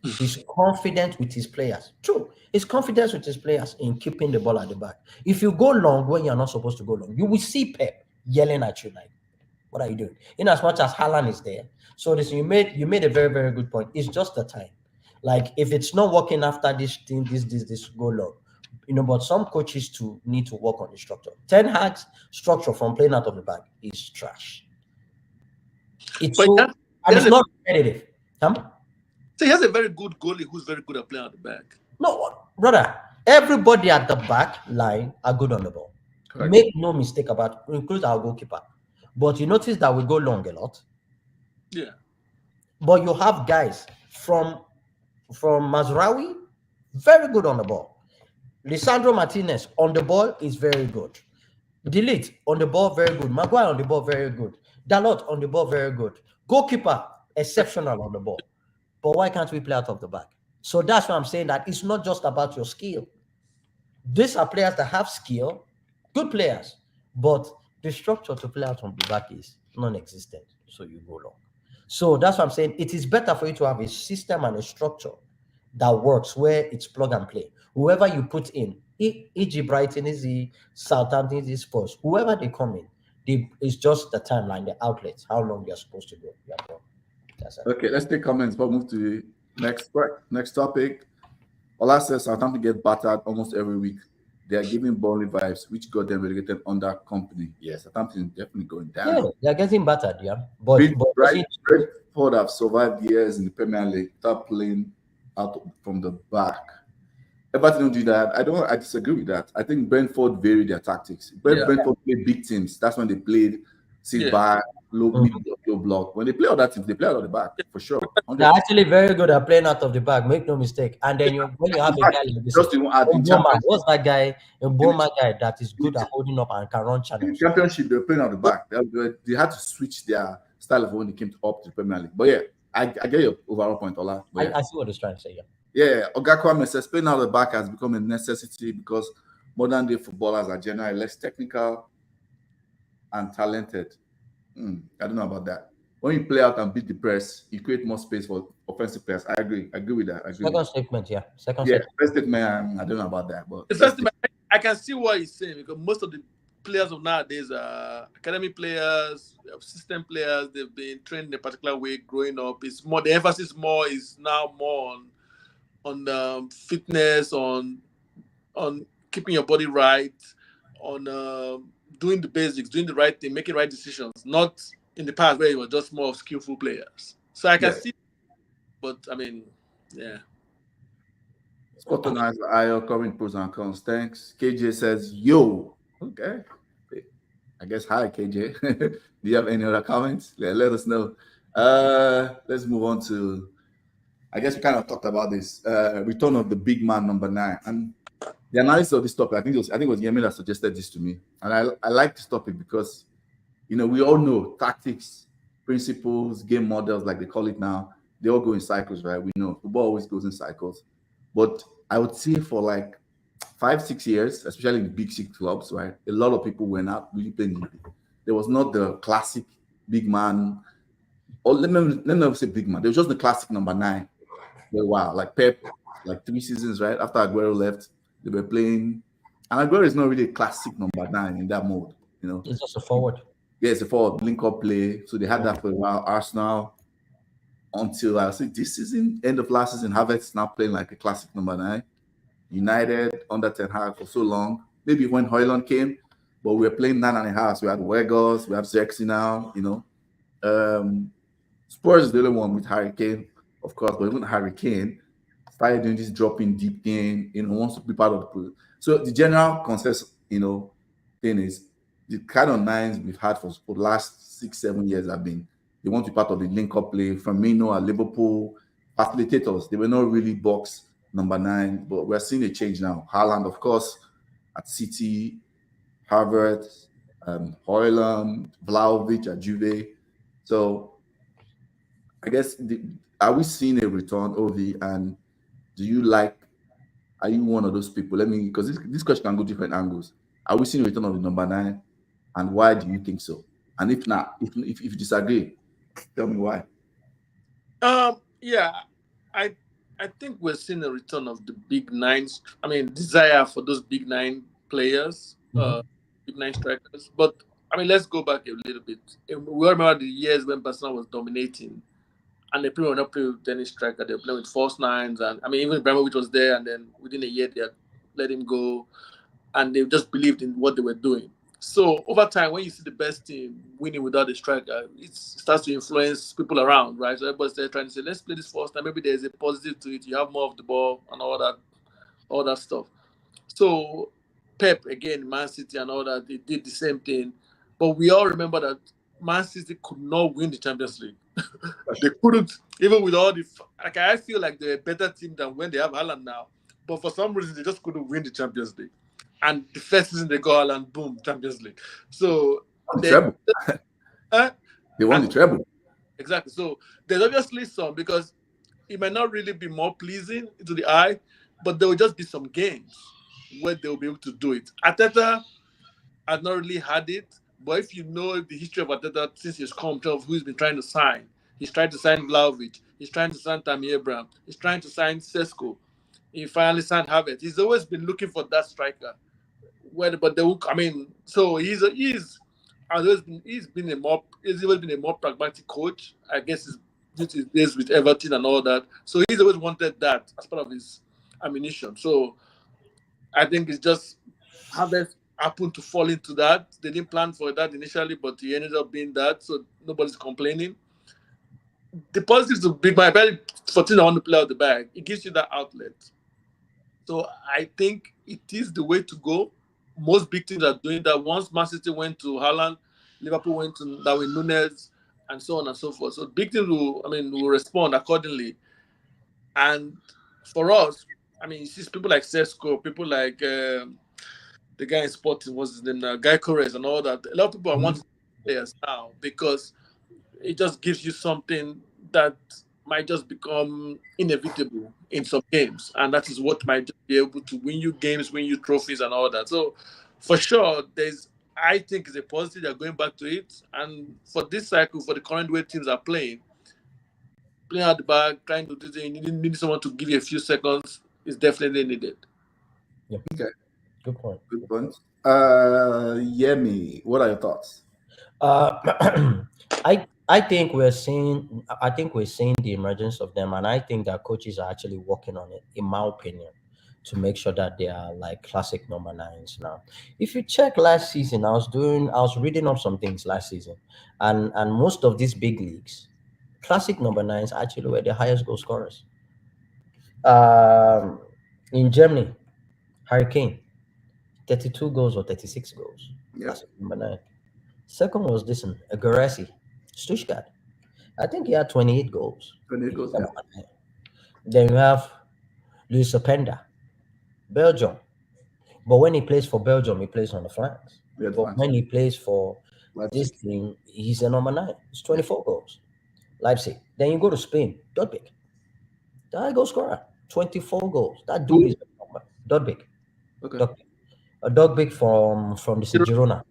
He's confident with his players. True. He's confident with his players in keeping the ball at the back. If you go long when you're not supposed to go long, you will see Pep yelling at you like, what are you doing? In as much as Haaland is there. So you made a very, very good point. It's just the time. Like if it's not working after this thing, this go long. You know, but some coaches too need to work on the structure. Ten Hag's structure from playing out of the back is trash. It's not repetitive. So he has a very good goalie who's very good at playing at the back. No, brother. Everybody at the back line are good on the ball. Correct. Make no mistake about it, include our goalkeeper. But you notice that we go long a lot. Yeah. But you have guys from Mazraoui, very good on the ball. Lisandro Martinez on the ball is very good. Delete on the ball, very good. Maguire on the ball, very good. Dalot on the ball, very good. Goalkeeper, exceptional on the ball. But why can't we play out of the back? So that's why I'm saying that it's not just about your skill. These are players that have skill, good players, but the structure to play out from the back is non-existent. So you go long. So that's what I'm saying. It is better for you to have a system and a structure that works where it's plug and play. Whoever you put in, e.g. Brighton, is the Southampton, is the Spurs, whoever they come in, it's just the timeline, the outlets, how long they're supposed to go. Yeah, bro. That's it. Okay, let's take comments, but move to the next topic. Ola says Southampton get battered almost every week. They are giving Burnley vibes, which got them relegated under company. Yes, Southampton is definitely going down. Yeah, they're getting battered, yeah. But Brentford have survived years in the Premier League without playing out from the back. Everton don't do that. I disagree with that. I think Brentford vary their tactics. Brentford play big teams. That's when they played sit back, mid low block. When they play other teams, they play out of the back for sure. 100%. They're actually very good at playing out of the back. Make no mistake. And then when you have a guy like this, what's that guy? A Boma guy that is good at holding up and can run channels. In the Championship, they're playing out the back. They had to switch their style of when they came up to the Premier League. But yeah, I get your overall point, Ola. I see what he's trying to say. Yeah. Yeah, Ogakwame says playing out the back has become a necessity because modern day footballers are generally less technical and talented. I don't know about that. When you play out and beat the press, you create more space for offensive players. I agree with that. Second statement. First statement, I don't know about that. But the first statement, I can see what he's saying because most of the players of nowadays are academy players, system players. They've been trained in a particular way growing up. It's more, the emphasis is now more on fitness, on keeping your body right, on doing the basics, doing the right thing, making right decisions. Not in the past where it was just more of skillful players. So I can see, but I mean, yeah. Scotland IO covering pros and cons. Thanks. KJ says, yo. Okay. I guess hi, KJ. Do you have any other comments? Let us know. Let's move on to, I guess we kind of talked about this return of the big man number 9, and the analysis of this topic. I think it was Yemi that suggested this to me, and I like this topic because we all know tactics, principles, game models, like they call it now. They all go in cycles, right? We know football always goes in cycles, but I would say for like 5-6 years, especially in big 6 clubs, right? A lot of people went out really playing. There was not the classic big man, or let me not say big man. There was just the classic number 9. For a while, like Pep, like 3 seasons, right? After Aguero left, they were playing. And Aguero is not really a classic number 9 in that mode, It's just a forward. Yeah, it's a forward, link-up play. So they had that for a while. Arsenal, until I think this season, end of last season, Havertz now playing like a classic number 9. United under Ten Hag for so long. Maybe when Haaland came, but we were playing 9.5. We had Weghorst, we have Xerxes now, Spurs is the only one with Harry Kane, of course, but even Harry Kane started doing this dropping deep thing, wants to be part of the pool. So the general consensus, thing is the kind of 9s we've had for the last 6-7 years have been, they want to be part of the link-up play. Firmino at Liverpool, facilitators. They were not really box number 9, but we're seeing a change now. Haaland, of course, at City, Havertz, Haaland, Vlahovic at Juve. So I guess, are we seeing a return, Ovi? And are you one of those people? Because this question can go different angles. Are we seeing a return of the number 9? And why do you think so? And if not, if you disagree, tell me why. Yeah, I think we're seeing a return of the big 9s. I mean, desire for those big 9 players, big 9 strikers. But I mean, let's go back a little bit. We all remember the years when Barcelona was dominating, and they pretty much not playing with any striker. They were playing with false 9s, and I mean, even Ibrahimovic was there, and then within a year they had let him go, and they just believed in what they were doing. So over time, when you see the best team winning without a striker, it starts to influence people around, right? So everybody's there trying to say, let's play this first time. Maybe there's a positive to it. You have more of the ball and all that stuff. So Pep, again, Man City and all that, they did the same thing. But we all remember that Man City could not win the Champions League. They couldn't, even with all the. Like, I feel like they're a better team than when they have Haaland now. But for some reason, they just couldn't win the Champions League. And the first season they got Haaland, boom, Champions League. So Won the they, treble. uh, They won the and treble. exactly. So there's obviously some, because it might not really be more pleasing to the eye, but there will just be some games where they will be able to do it. Ateta has not really had it, but if you know the history of Ateta since he's come to, of who he's been trying to sign, he's trying to sign Vlahovic, he's trying to sign Tammy Abraham, he's trying to sign Sesko. He finally signed Havertz. He's always been looking for that striker. But they will. I mean, so he's always been a more pragmatic coach. I guess it's due to his days with Everton and all that. So he's always wanted that as part of his ammunition. So I think it's just Havertz happened to fall into that. They didn't plan for that initially, but he ended up being that. So nobody's complaining. The positives of Big Man, 14 I want to play out the bag. It gives you that outlet. So I think it is the way to go. Most big teams are doing that. Once Man City went to Haaland, Liverpool went to Darwin Núñez, and so on and so forth. So big teams will respond accordingly. And for us, I mean, you see people like Sesko, people like the guy in Sporting, what's his name, Guy Corres and all that. A lot of people are wanting players now because it just gives you something that might just become inevitable in some games, and that is what might just be able to win you games, win you trophies, and all that. So, for sure, I think it's a positive. They're going back to it, and for this cycle, for the current way teams are playing out the back, trying to do things, you need someone to give you a few seconds is definitely needed. Yep. Okay. Good point. Good point. Yemi, what are your thoughts? I think we're seeing the emergence of them, and I think that coaches are actually working on it, in my opinion, to make sure that they are like classic number nines now. If you check last season, I was reading up some things last season, and most of these big leagues, classic number nines actually were the highest goal scorers. Um, in Germany, Hurricane, 32 goals or 36 goals. Yeah. Classic number nine. Second was this one, Guerresi, Stuttgart. I think he had 28 goals. 28 goals, yeah. Then you have Luis Openda, Belgium. But when he plays for Belgium, he plays on the flanks. Yeah, But when he plays for this Leipzig. team, he's a number nine. It's 24 goals. Leipzig. Then you go to Spain, Dodbig. The high goal scorer, 24 goals. That dude is a number. Dodbig. Okay. Dodbig from the Girona.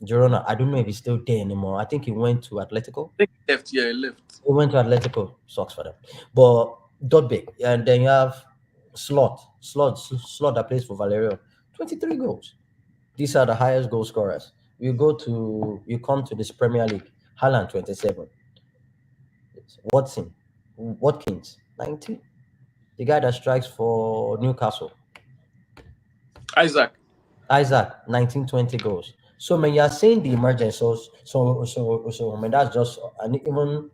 Girona. I don't know if he's still there anymore. I think he went to Atletico. I think he left. Yeah, he left. He went to Atletico. Sucks for them. But Dodbig. And then you have Slot that plays for Valerio. 23 goals. These are the highest goal scorers. You come to this Premier League. Haaland, 27. Watkins, 19. The guy that strikes for Newcastle. Isaac, 19, 20 goals. So when you're seeing the emergence, so I mean that's just, and even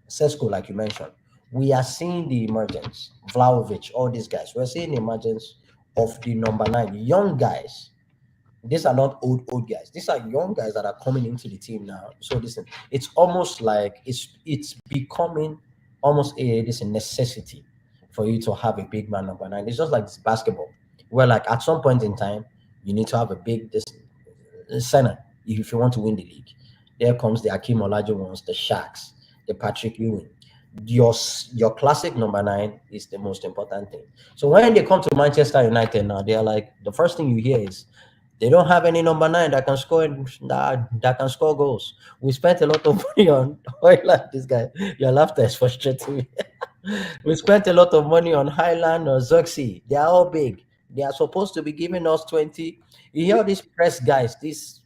Sesko, like you mentioned, we are seeing the emergence. Vlahovic, all these guys, we're seeing the emergence of the number nine, young guys. These are not old guys. These are young guys that are coming into the team now. So listen, it's almost like it's becoming almost a necessity for you to have a big man number nine. It's just like this basketball, where like at some point in time you need to have a big center if you want to win the league. There comes the Akeem Olajuwons, the Shaqs, the Patrick Ewing. Your classic number nine is the most important thing. So when they come to Manchester United now, they're like, the first thing you hear is they don't have any number nine that can score that can score goals. We spent a lot of money on like this guy. Your laughter is frustrating me. We spent a lot of money on Highland or Zuxi. They are all big. They are supposed to be giving us 20. You hear these press guys, these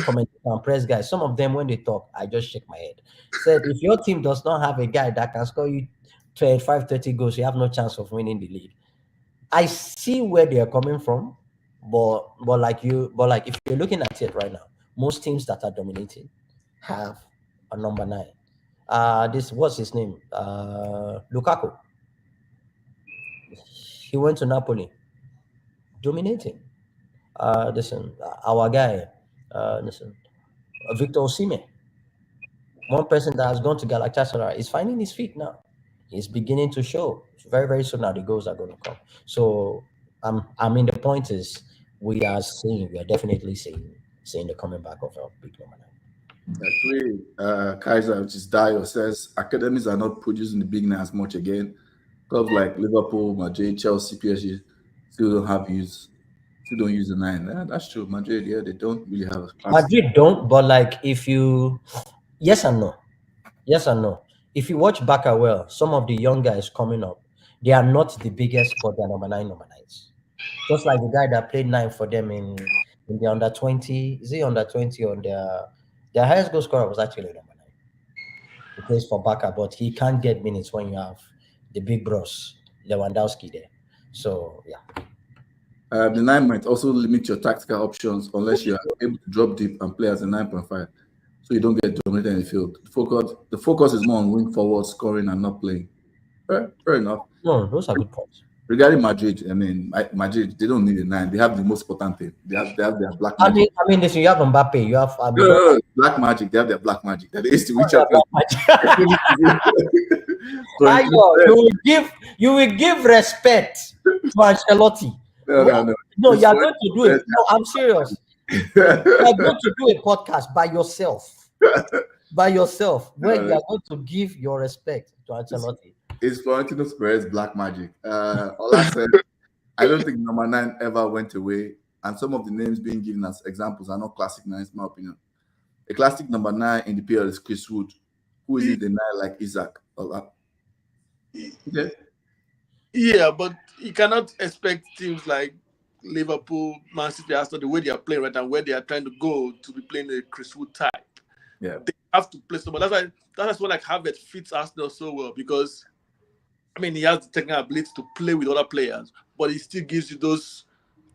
commentators and press guys, some of them when they talk, I just shake my head. Said if your team does not have a guy that can score you 25, 30 goals, you have no chance of winning the league. I see where they are coming from, but if you're looking at it right now, most teams that are dominating have a number nine. What's his name? Lukaku. He went to Napoli, dominating. Our guy, Victor Osimhen, One person that has gone to Galatasaray is finding his feet now. He's beginning to show. Very, very soon now the goals are going to come. So I mean the point is we are definitely seeing the coming back of our big number 9. Actually, Kaiser, which is Dio, says academies are not producing the big nine as much again. Clubs like Liverpool, Madrid, Chelsea, PSG still don't use the 9. Yeah, that's true. Madrid, yeah, they don't really have a class. Madrid don't, but like if you yes and no. Yes and no. If you watch Barca well, some of the young guys coming up, they are not the biggest, but they're number 9s. Just like the guy that played 9 for them in the under 20. Is he under 20 on their highest goal scorer was actually number 9. He plays for Barca, but he can't get minutes when you have the big bros, Lewandowski there. So yeah. The 9 might also limit your tactical options unless you are able to drop deep and play as a 9.5, so you don't get dominated in the field. The focus is more on wing forward, scoring, and not playing. Fair enough. No, those are good points. Regarding Madrid, I mean, Madrid, they don't need a 9. They have the most important thing. They have their black magic. I mean, listen, you have Mbappe, you have black magic. They have their black magic. They're the ace to reach out. You will give respect to Ancelotti. No, you are going to do it. No, I'm serious. You are going to do a podcast by yourself. Where you are going to give your respect to Ancelotti. It's Florentino Perez black magic. All I said, I don't think number 9 ever went away. And some of the names being given as examples are not classic 9s, in my opinion. A classic number 9 in the PL is Chris Wood. Who is it the 9 like Isaac? Okay. Yeah, but you cannot expect teams like Liverpool, Man City, Arsenal, the way they are playing right now, where they are trying to go to be playing a Chris Wood type. Yeah, they have to play someone. That's why like Havertz fits Arsenal so well, because I mean he has the technical ability to play with other players, but he still gives you those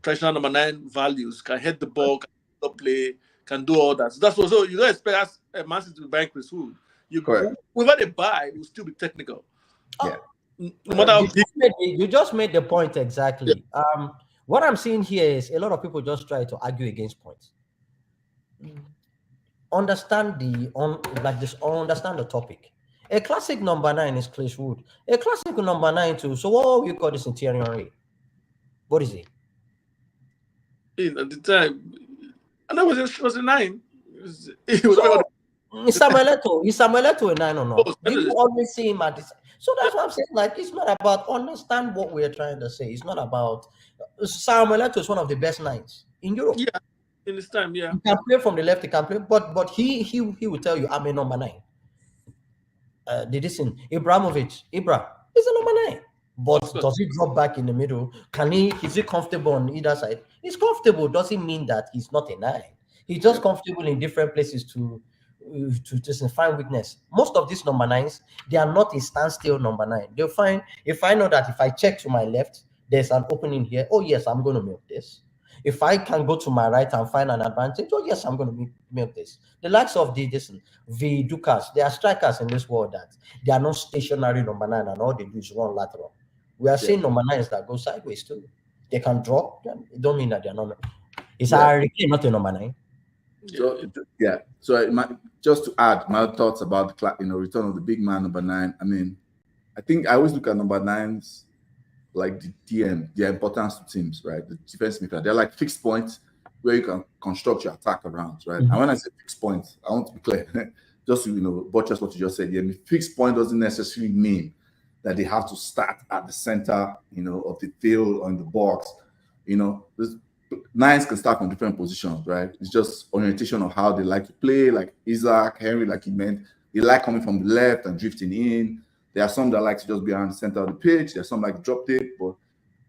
traditional number 9 values. Can head the ball, can play, can do all that. So that's also you don't expect us Man City to buy Chris Wood. Whoever they buy will still be technical. Yeah. No matter how you just made the point exactly. Yeah. What I'm seeing here is a lot of people just try to argue against points. Understand the topic. A classic number 9 is Chris Wood. A classic number 9 too. So what you call this in Thierry? What is it? At the time, and that was a 9. Is Samuel Eto'o a 9 or not? You always see him at this. So that's what I'm saying. Like, it's not about understand what we're trying to say. It's not about Samuel Eto'o is one of the best 9s in Europe. Yeah, in this time, yeah. He can play from the left, he can play, but he will tell you, I'm a number 9. Ibra is a number 9. But does he drop back in the middle? Is he comfortable on either side? He's comfortable. Doesn't mean that he's not a 9. He's just comfortable in different places to find weakness. Most of these number 9s, they are not a standstill number 9. They'll find, if I know that if I check to my left, there's an opening here. Oh yes, I'm going to milk this. If I can go to my right and find an advantage, oh yes, I'm going to milk this. The likes of the Dukas, they are strikers in this world that they are not stationary number 9 and all they do is run lateral. We are seeing number 9s that go sideways too. They can drop. It don't mean that they're not. It's not a number 9. So just to add my thoughts about the return of the big man number 9. I mean, I think I always look at number 9s like the DM, their importance to teams, right? The defense midfielder, they're like fixed points where you can construct your attack around, right? And when I say fixed points, I want to be clear, just to buttress what you just said. Yeah, fixed point doesn't necessarily mean that they have to start at the center, of the field or in the box. This 9s can start from different positions, right? It's just orientation of how they like to play, like Isaac, Henry, like he meant. They like coming from the left and drifting in. There are some that like to just be around the center of the pitch. There's some like drop it, but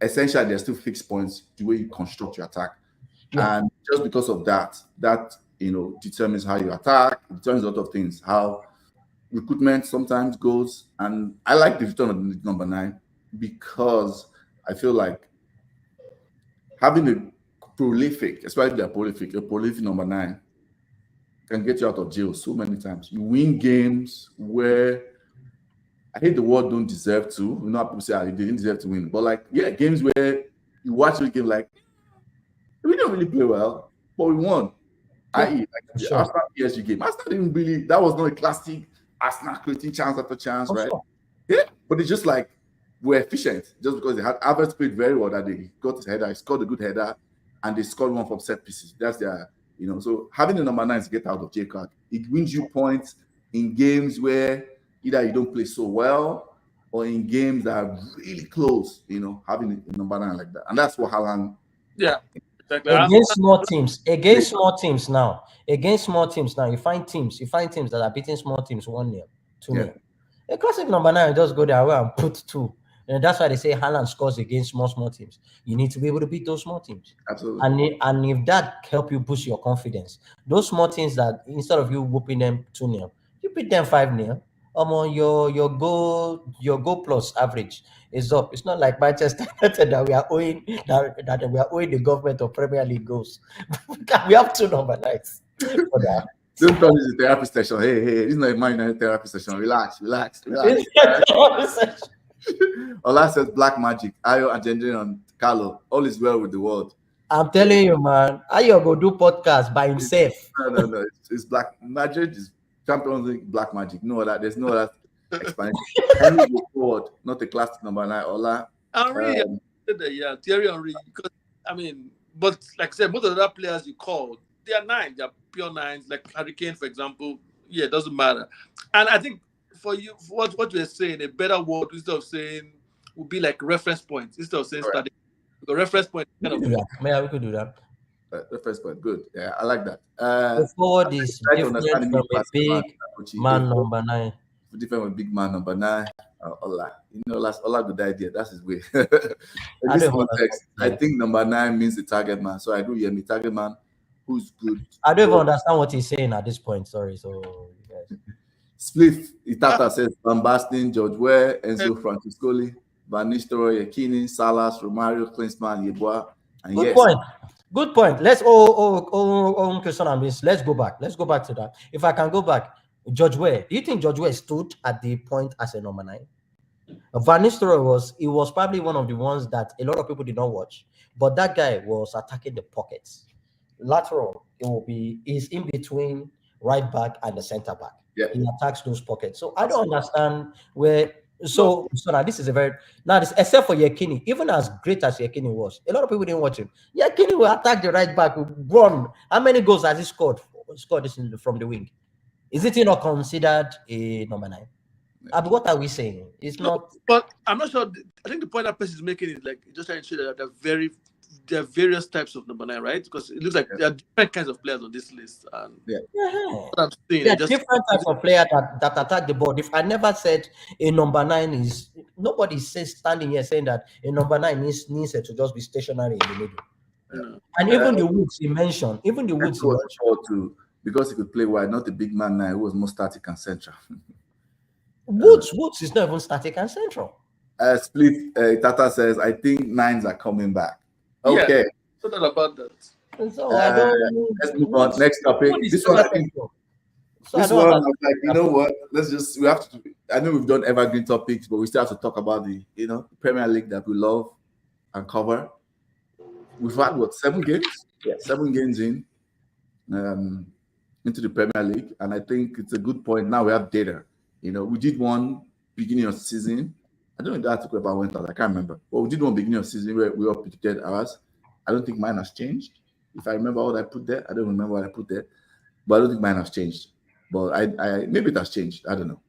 essentially they're still fixed points the way you construct your attack. Yeah. And just because of that determines how you attack, it determines a lot of things, how recruitment sometimes goes. And I like the return of the number 9 because I feel like having a prolific, especially a prolific number 9 can get you out of jail so many times. You win games where I hate the word don't deserve to. People say they didn't deserve to win. But games where you watch the game like we didn't really play well, but we won. I.e., like the sure. Arsenal PSG game. Arsenal didn't really, that was not a classic Arsenal creating chance after chance, For right? sure. Yeah, but it's just like we're efficient just because they had Havertz played very well that day. He got his header, he scored a good header, and they scored one from set pieces. That's their, so having the number 9 to get out of J card, it wins you points in games where either you don't play so well or in games that are really close, having a number 9 like that. And that's what Haaland. Yeah, exactly. Against small teams, you find teams that are beating small teams 1-0, 2-0. A classic number 9 just go there and put 2. And that's why they say Haaland scores against small teams. You need to be able to beat those small teams. Absolutely. And if that help you boost your confidence, those small teams that instead of you whooping them 2-0, you beat them 5-0. Your goal plus average is up. It's not like Manchester United that we are owing the government of Premier League goals. We have 2 number 9s for that. Don't turn this into therapy session. Hey, this is not a Man United therapy session. Relax. Ola says black magic. Ayo, Argentina, and Carlo. All is well with the world. I'm telling you, man. Ayo go do podcast by himself. No. It's black magic. Is Champions League black magic. No, that there's no other explanation. Henry go forward, not a classic number 9. Ola. Henry, Thierry Henry. Because but like I said, most of the other players you called, they are 9. They are pure 9s. Like Harry Kane, for example. Yeah, it doesn't matter. And I think for you, what you're saying, a better word instead of saying would be like reference points instead of saying starting. The reference point. We could do that. Reference point, good. Yeah, I like that. The forward is different from a big man number 9. Different with big man number 9. Ola, Ola good idea. That's his way. I think number 9 means the target man. So I do hear me target man who's good. I don't even understand what he's saying at this point. Sorry. So you guys. Split. Itata says Van Basten, George Ware, Enzo Francescoli, Van Nistelrooy, Yakini, Salas, Romario, Klinsmann, Yeboah, and Good point. Let's question on this. Let's go back to that. If I can go back, George Ware. Do you think George Ware stood at the point as a number 9? Van Nistelrooy was probably one of the ones that a lot of people did not watch, but that guy was attacking the pockets. Lateral, is in between right back and the center back. Yeah. He attacks those pockets. So I don't understand where. So now this is except for Yakini, even as great as Yakini was, a lot of people didn't watch him. Yakini will attack the right back, run. How many goals has he scored? Scored this from the wing. Is it not considered a number 9? What are we saying? It's not. But I'm not sure. I think the point that person is making is like just trying to show that there are various types of number 9, right? Because it looks like there are different kinds of players on this list. And what I'm saying, there are different types of players that attack the ball. If I never said a number 9 is, nobody says standing here saying that a number 9 needs to just be stationary in the middle. Yeah. And even the Woods he mentioned, too, because he could play wide, not a big man 9 who was more static and central. Woods is not even static and central. Split. Tata says, I think 9s are coming back. Okay. Yeah, something about that. So let's move on. Next topic. This one, I think. This one, I was like, you know what? We have to. I know we've done evergreen topics, but we still have to talk about the, Premier League that we love and cover. We've had 7 games? Yeah, 7 games into the Premier League, and I think it's a good point. Now we have data. We did one beginning of season. I don't know if the article about went out. I can't remember. But we did one beginning of season where we all predicted ours. I don't think mine has changed. If I remember what I put there, I don't remember what I put there. But I don't think mine has changed. But I maybe it has changed. I don't know.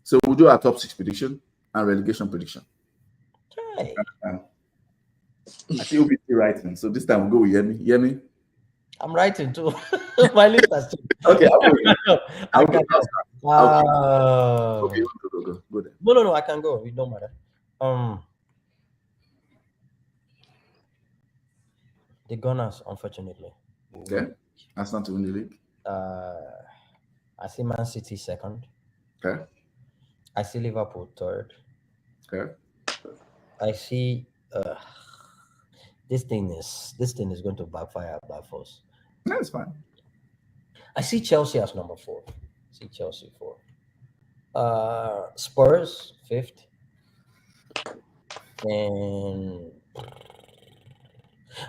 So we'll do our top 6 prediction and relegation prediction. Okay. I think we'll be writing. So this time we'll go with Yemi. Yemi? I'm writing too. My list has changed. Okay, I'll go. Okay, go there. No, I can go. It don't matter. The Gunners, unfortunately. Okay. That's not to win the league. I see Man City second. Okay. I see Liverpool third. Okay. I see this thing is going to backfire by force. That's fine. I see Chelsea as number 4. Chelsea 4. Spurs 5th. And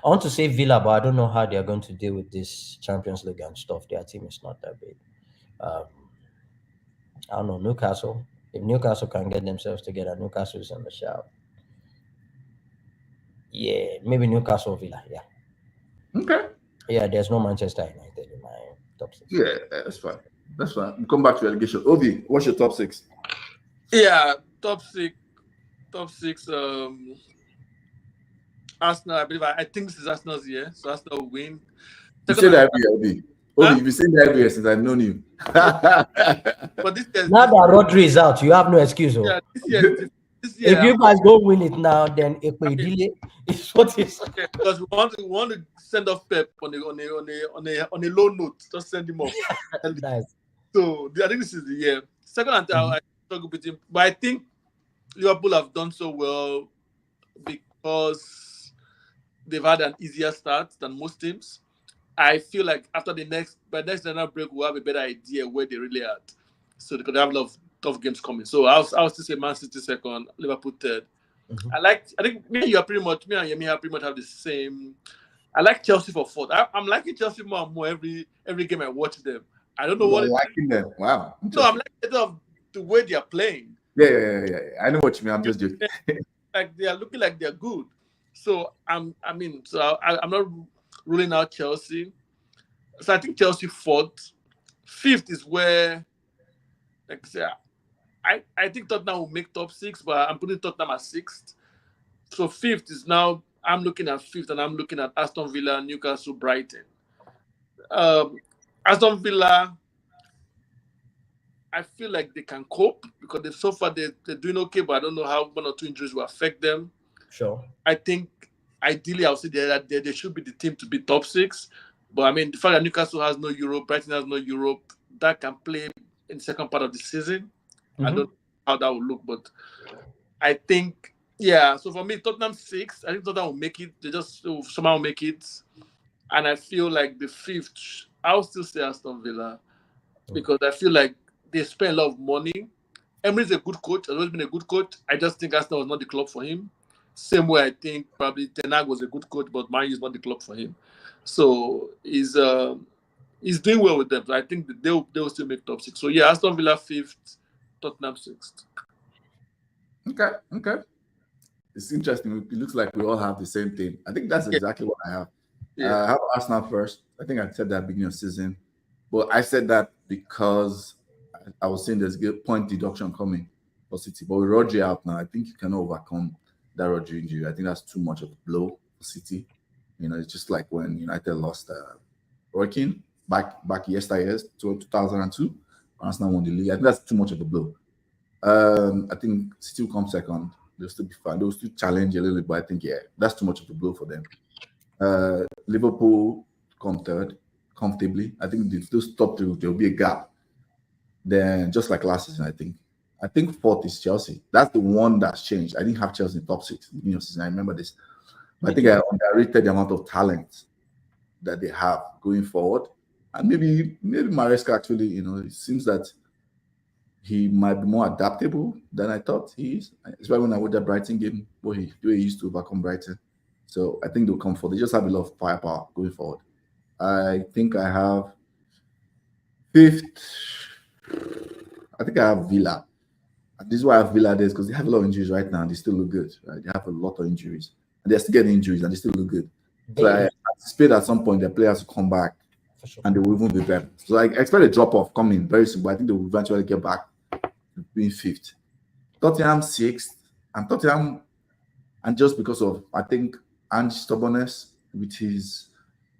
I want to say Villa, but I don't know how they are going to deal with this Champions League and stuff. Their team is not that big. Um, I don't know, Newcastle. If Newcastle can get themselves together, Newcastle is on the shout. Yeah, maybe Newcastle Villa. Yeah. Okay. Yeah, there's no Manchester United in my top 6. Yeah, that's fine. That's fine. We'll come back to relegation. Ovi, what's your top 6? Yeah, top six. Arsenal. I believe. I think this is Arsenal's year, so Arsenal will win. You say that every year, Ovi. Ovi, you've been saying that every year since I've known you. But this year, Now that Rodri is out, you have no excuse. Oh. yeah, this year. If you guys don't win it now, then delay is what is. Okay, because we want to send off Pep on a low note. Just send him off. Nice. So I think this is the year. Second and third, I struggle with him, but I think Liverpool have done so well because they've had an easier start than most teams. I feel like by next international break, we'll have a better idea where they really are. So they could have a lot of tough games coming. So I'll still say Man City second, Liverpool third. Mm-hmm. I think me and Yemi pretty much have the same. I like Chelsea for fourth. I'm liking Chelsea more and more every game I watch them. I don't know what I'm liking them. Wow. No, I'm liking the way they are playing. Yeah. I know what you mean. I'm just joking. Like they are looking like they're good. So I'm not ruling out Chelsea. So I think Chelsea fourth. Fifth is where, like I say, I think Tottenham will make top 6, but I'm putting Tottenham at sixth. So fifth is now, I'm looking at fifth, and I'm looking at Aston Villa, Newcastle, Brighton. Aston Villa, I feel like they can cope because so far they're doing okay, but I don't know how 1 or 2 injuries will affect them. Sure. I think ideally I'll say that they should be the team to be top 6. But I mean, the fact that Newcastle has no Europe, Brighton has no Europe, that can play in the second part of the season. Mm-hmm. I don't know how that will look, but I think, yeah. So for me, Tottenham 6. I think Tottenham will make it. They just will somehow make it. And I feel like the fifth, I'll still say Aston Villa because I feel like they spend a lot of money. Emery's a good coach. Has always been a good coach. I just think Arsenal was not the club for him. Same way I think probably Ten Hag was a good coach, but Man U is not the club for him. So he's doing well with them. So I think that they'll still make top 6. So yeah, Aston Villa 5th, Tottenham 6th. Okay. It's interesting. It looks like we all have the same thing. I think that's exactly what I have. Yeah. I have Arsenal first. I think I said that at the beginning of the season. But I said that because I was saying there's a point deduction coming for City. But with Rodri out now, I think you can overcome that Rodri injury. I think that's too much of a blow for City. You know, it's just like when United lost Roy Keane back yesteryears, 2002. Arsenal won the league. I think that's too much of a blow. I think City will come second. They'll still be fine. They'll still challenge a little bit, but I think, that's too much of a blow for them. Liverpool come third comfortably. I think if those top 2, there'll be a gap. Then, just like last season, I think fourth is Chelsea. That's the one that's changed. I didn't have Chelsea in top 6 beginning of season. I remember this. But I think I underrated the amount of talent that they have going forward. And maybe Maresca actually, it seems that he might be more adaptable than I thought he is. Especially when I watched that Brighton game, the way he used to overcome Brighton. So I think they'll come forward. They just have a lot of firepower going forward. I think I have 5th. I think I have Villa. And this is why I have Villa there, because they have a lot of injuries right now and they still look good. Right? They have a lot of injuries. And they're still getting injuries and they still look good. So I anticipate at some point their players will come back and they will even be better. So I expect a drop-off coming very soon, but I think they will eventually get back to being 5th. Tottenham 6th. And Tottenham, and just because of, I think, Ange's stubbornness with his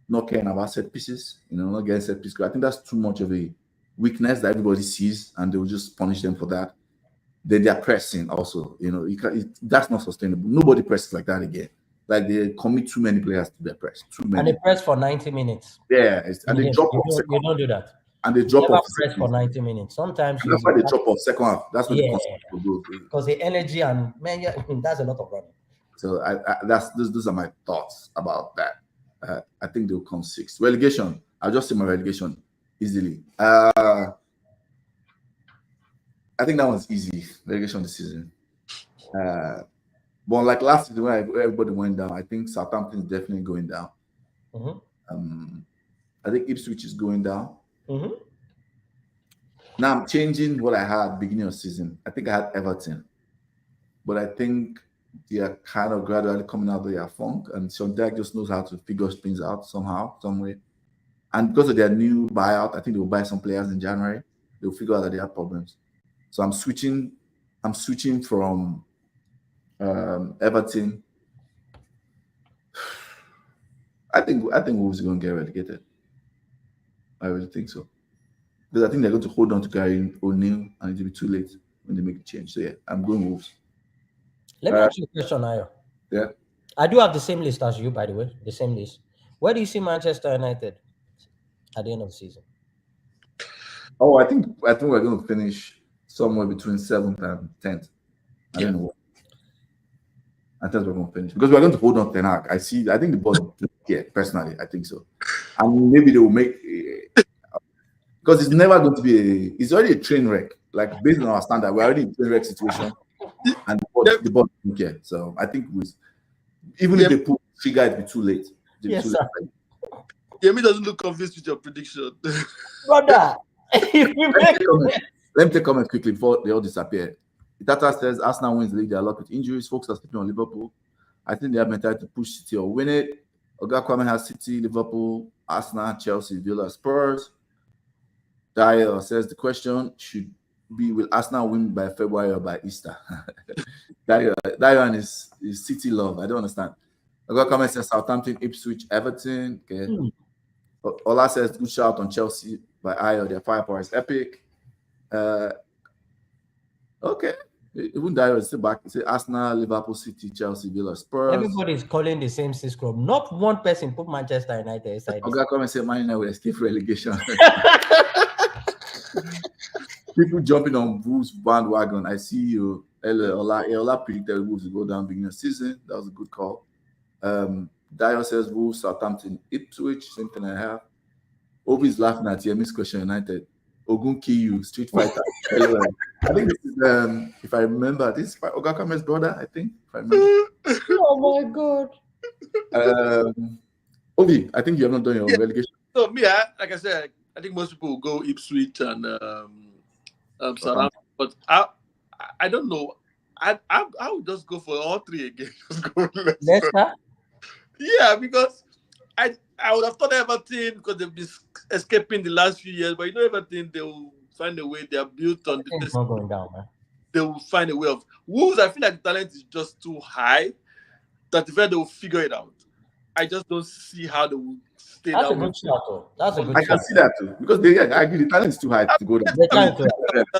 not caring about set pieces, not getting set pieces. I think that's too much of a weakness that everybody sees and they will just punish them for that. Then they're pressing also, that's not sustainable. Nobody presses like that again. Like they commit too many players to their press. Too many. And they press for 90 minutes. Yeah, and they drop off. You don't do that. And they drop off. Press for 90 minutes. Sometimes that's why they drop off second half. That's what the concept will do. Because the energy and that's a lot of running. So those are my thoughts about that. I think they'll come 6th. Relegation. I'll just say my relegation easily. I think that one's easy. Relegation this season. But like last season when everybody went down, I think Southampton is definitely going down. I think Ipswich is going down. Now I'm changing what I had beginning of season. I think I had Everton, but I think they are kind of gradually coming out of their funk, and Sean Dyche just knows how to figure things out somehow, some way. And because of their new buyout, I think they'll buy some players in January. They'll figure out that they have problems. So I'm switching from Everton. I think Wolves are going to get relegated. I really think so. Because I think they're going to hold on to Gary O'Neill and it'll be too late when they make a change. So yeah, I'm going Wolves. Let me ask you a question, Ayo. Yeah. I do have the same list as you, by the way. The same list. Where do you see Manchester United at the end of the season? Oh, I think we're going to finish somewhere between 7th and 10th. I don't know. I think we're going to finish because we're going to hold on to Ten Hag. I think the board, yeah, personally, I think so. And maybe they will make because it's never going to be it's already a train wreck. Like based on our standard, we're already in a train wreck situation, and the board don't care. So I think even if they pull trigger, it'll be too late. Yes, sir. Yemi doesn't look convinced with your prediction. Brother, let me take comment quickly before they all disappear. Tata says Arsenal wins the league. They are locked with injuries. Folks are sleeping on Liverpool. I think they have mentality to push City or win it. Oga Kwame has City, Liverpool, Arsenal, Chelsea, Villa, Spurs. Dyer says the question should be: will Arsenal win by February or by Easter? Dyer one is City love. I don't understand. Oga Kwame says Southampton, Ipswich, Everton. Okay. Ola says good shout on Chelsea by Ayo. Their firepower is epic. Okay. Even Dyer is still back. Say Arsenal, Liverpool, City, Chelsea, Villa, Spurs. Everybody is calling the same six club. Not one person put Manchester United aside. Oga come and say Man United will escape relegation. People jumping on Wolves bandwagon. I see you. Ola predicted Wolves will go down beginning of season. That was a good call. Dyer says Wolves, Southampton, Ipswich. Same thing I have. Obi is laughing at Yemi's question. United. Ogun Kiyu, Street Fighter. I think this is, if I remember, this is Oga Kame's brother, I think. If I remember. Oh my God. Obi, I think you have not done your relegation. So me, like I said, I think most people will go Ipswich and Southampton, but I don't know. I would just go for all three again. Just go Leicester? Yeah, because I would have thought Everton because they've been escaping the last few years, but you know Everton, they will find a way. They are built on the. It's not going down, man. They will find a way of Wolves. I feel like the talent is just too high that they will figure it out. I just don't see how they will stay That's down. a good shot. That's a good I can see that too because I agree the talent is too high to go down.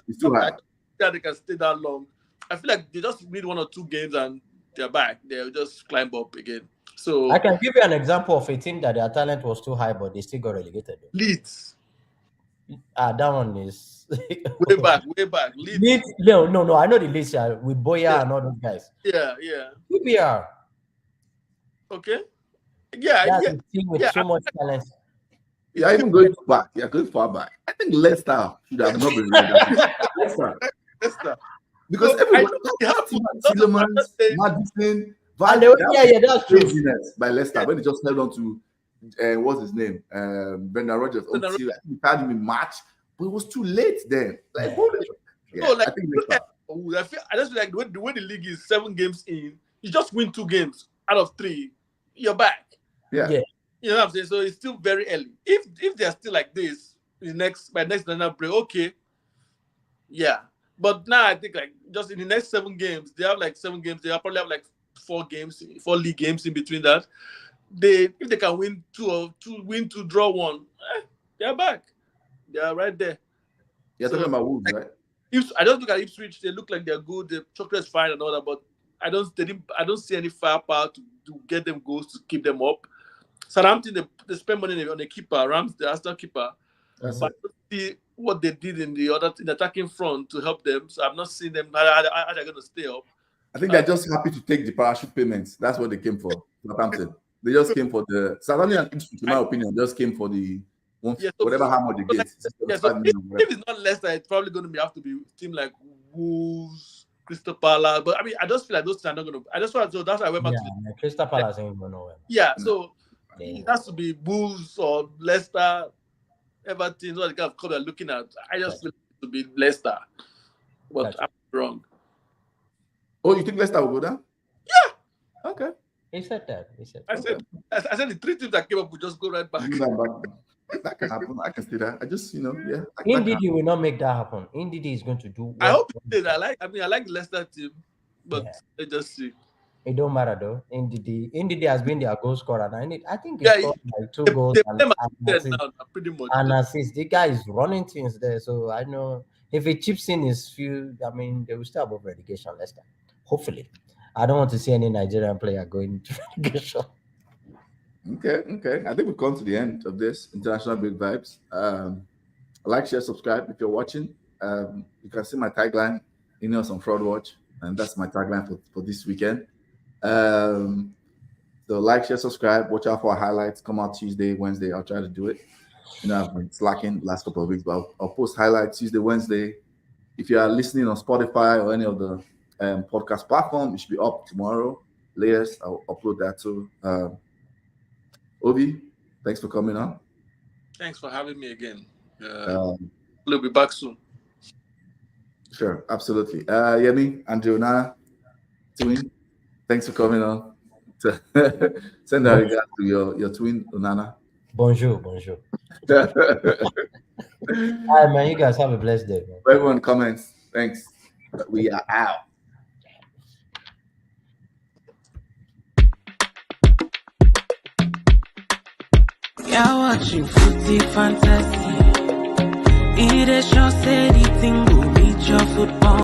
It's too high. That they can stay that long. I feel like they just need 1 or 2 games and they're back. They'll just climb up again. So I can give you an example of a team that their talent was too high, but they still got relegated. Leeds. That one is way back. Leeds. No. I know the Leeds with Boya and all those guys. Yeah. PBR. Okay. Yeah. That's a team with so much talent. Yeah, even going back. Yeah, going far back. I think Leicester should have not been Leicester. Because everyone Tielemans, Madison, that's true. Craziness by Leicester when they just held on to what's his name? Brendan Rodgers until he had him in March, but it was too late then. Like, I think I just feel like the way the league is 7 games in, you just win 2 games out of 3, you're back. Yeah. You know what I'm saying? So it's still very early. If they're still like this by next break, okay. Yeah. But now I think like just in the next 7 games, they have like 7 games. They'll probably have like 4 league games in between that. If they can win 2, draw 1, they're back. They are right there. You're talking about Wolves, right? I don't look at Ipswich. They look like they're good. The chocolate's fine and all that, but I don't see any firepower to get them goals to keep them up. Southampton, they spend money on the keeper, Rams, the Arsenal keeper. But I don't see what they did in the attacking front to help them. So I'm not seeing them how they're going to stay up. I think they're just happy to take the parachute payments. That's what they came for. Southampton. They just came for the Southampton, in my opinion, just came for the whatever how much they get. If it's not Leicester, it's probably going to have to be a team like Wolves, Crystal Palace. But I mean, I just feel like those things are not going to. I just want to. That's why I went back to. Yeah, Crystal Palace ain't going nowhere. Yeah, so Yeah. it has to be Wolves or Leicester, Everton. What the kind of club they're looking at. I just feel it to be Leicester, but I'm wrong. Oh, you think Leicester will go down? Yeah. Okay. He said that. He said. I said the 3 teams that came up will just go right back. That can happen. I can see that. I just, yeah. Ndidi will not make that happen. Ndidi is going to do. I hope it did. I like the Leicester team, but let's just see. It don't matter though. Ndidi has been their goal scorer. And I think he scored like 2 goals pretty much. And assist. The guy is running things there, so I know if he chips in his few, I mean, they will still above relegation. Leicester, hopefully. I don't want to see any Nigerian player going to relegation. Okay. I think we've come to the end of this International Big Vibes. Like, share, subscribe if you're watching. You can see my tagline, on Fraud Watch, and that's my tagline for this weekend. So like, share, subscribe. Watch out for our highlights. Come out Tuesday, Wednesday. I'll try to do it. I've been slacking the last couple of weeks, but I'll post highlights Tuesday, Wednesday. If you are listening on Spotify or any of the podcast platform, it should be up tomorrow. Latest, I'll upload that too. Obi, thanks for coming on. Thanks for having me again. We'll be back soon. Sure, absolutely. Yemi, Andrew, Nana, twin, thanks for coming on. Send our regards to your twin, Nana. Bonjour. All right, man. You guys have a blessed day, man. Everyone comments. Thanks. We are out. You're watching Footy Fantasy. It is your steady thing, go meet your football.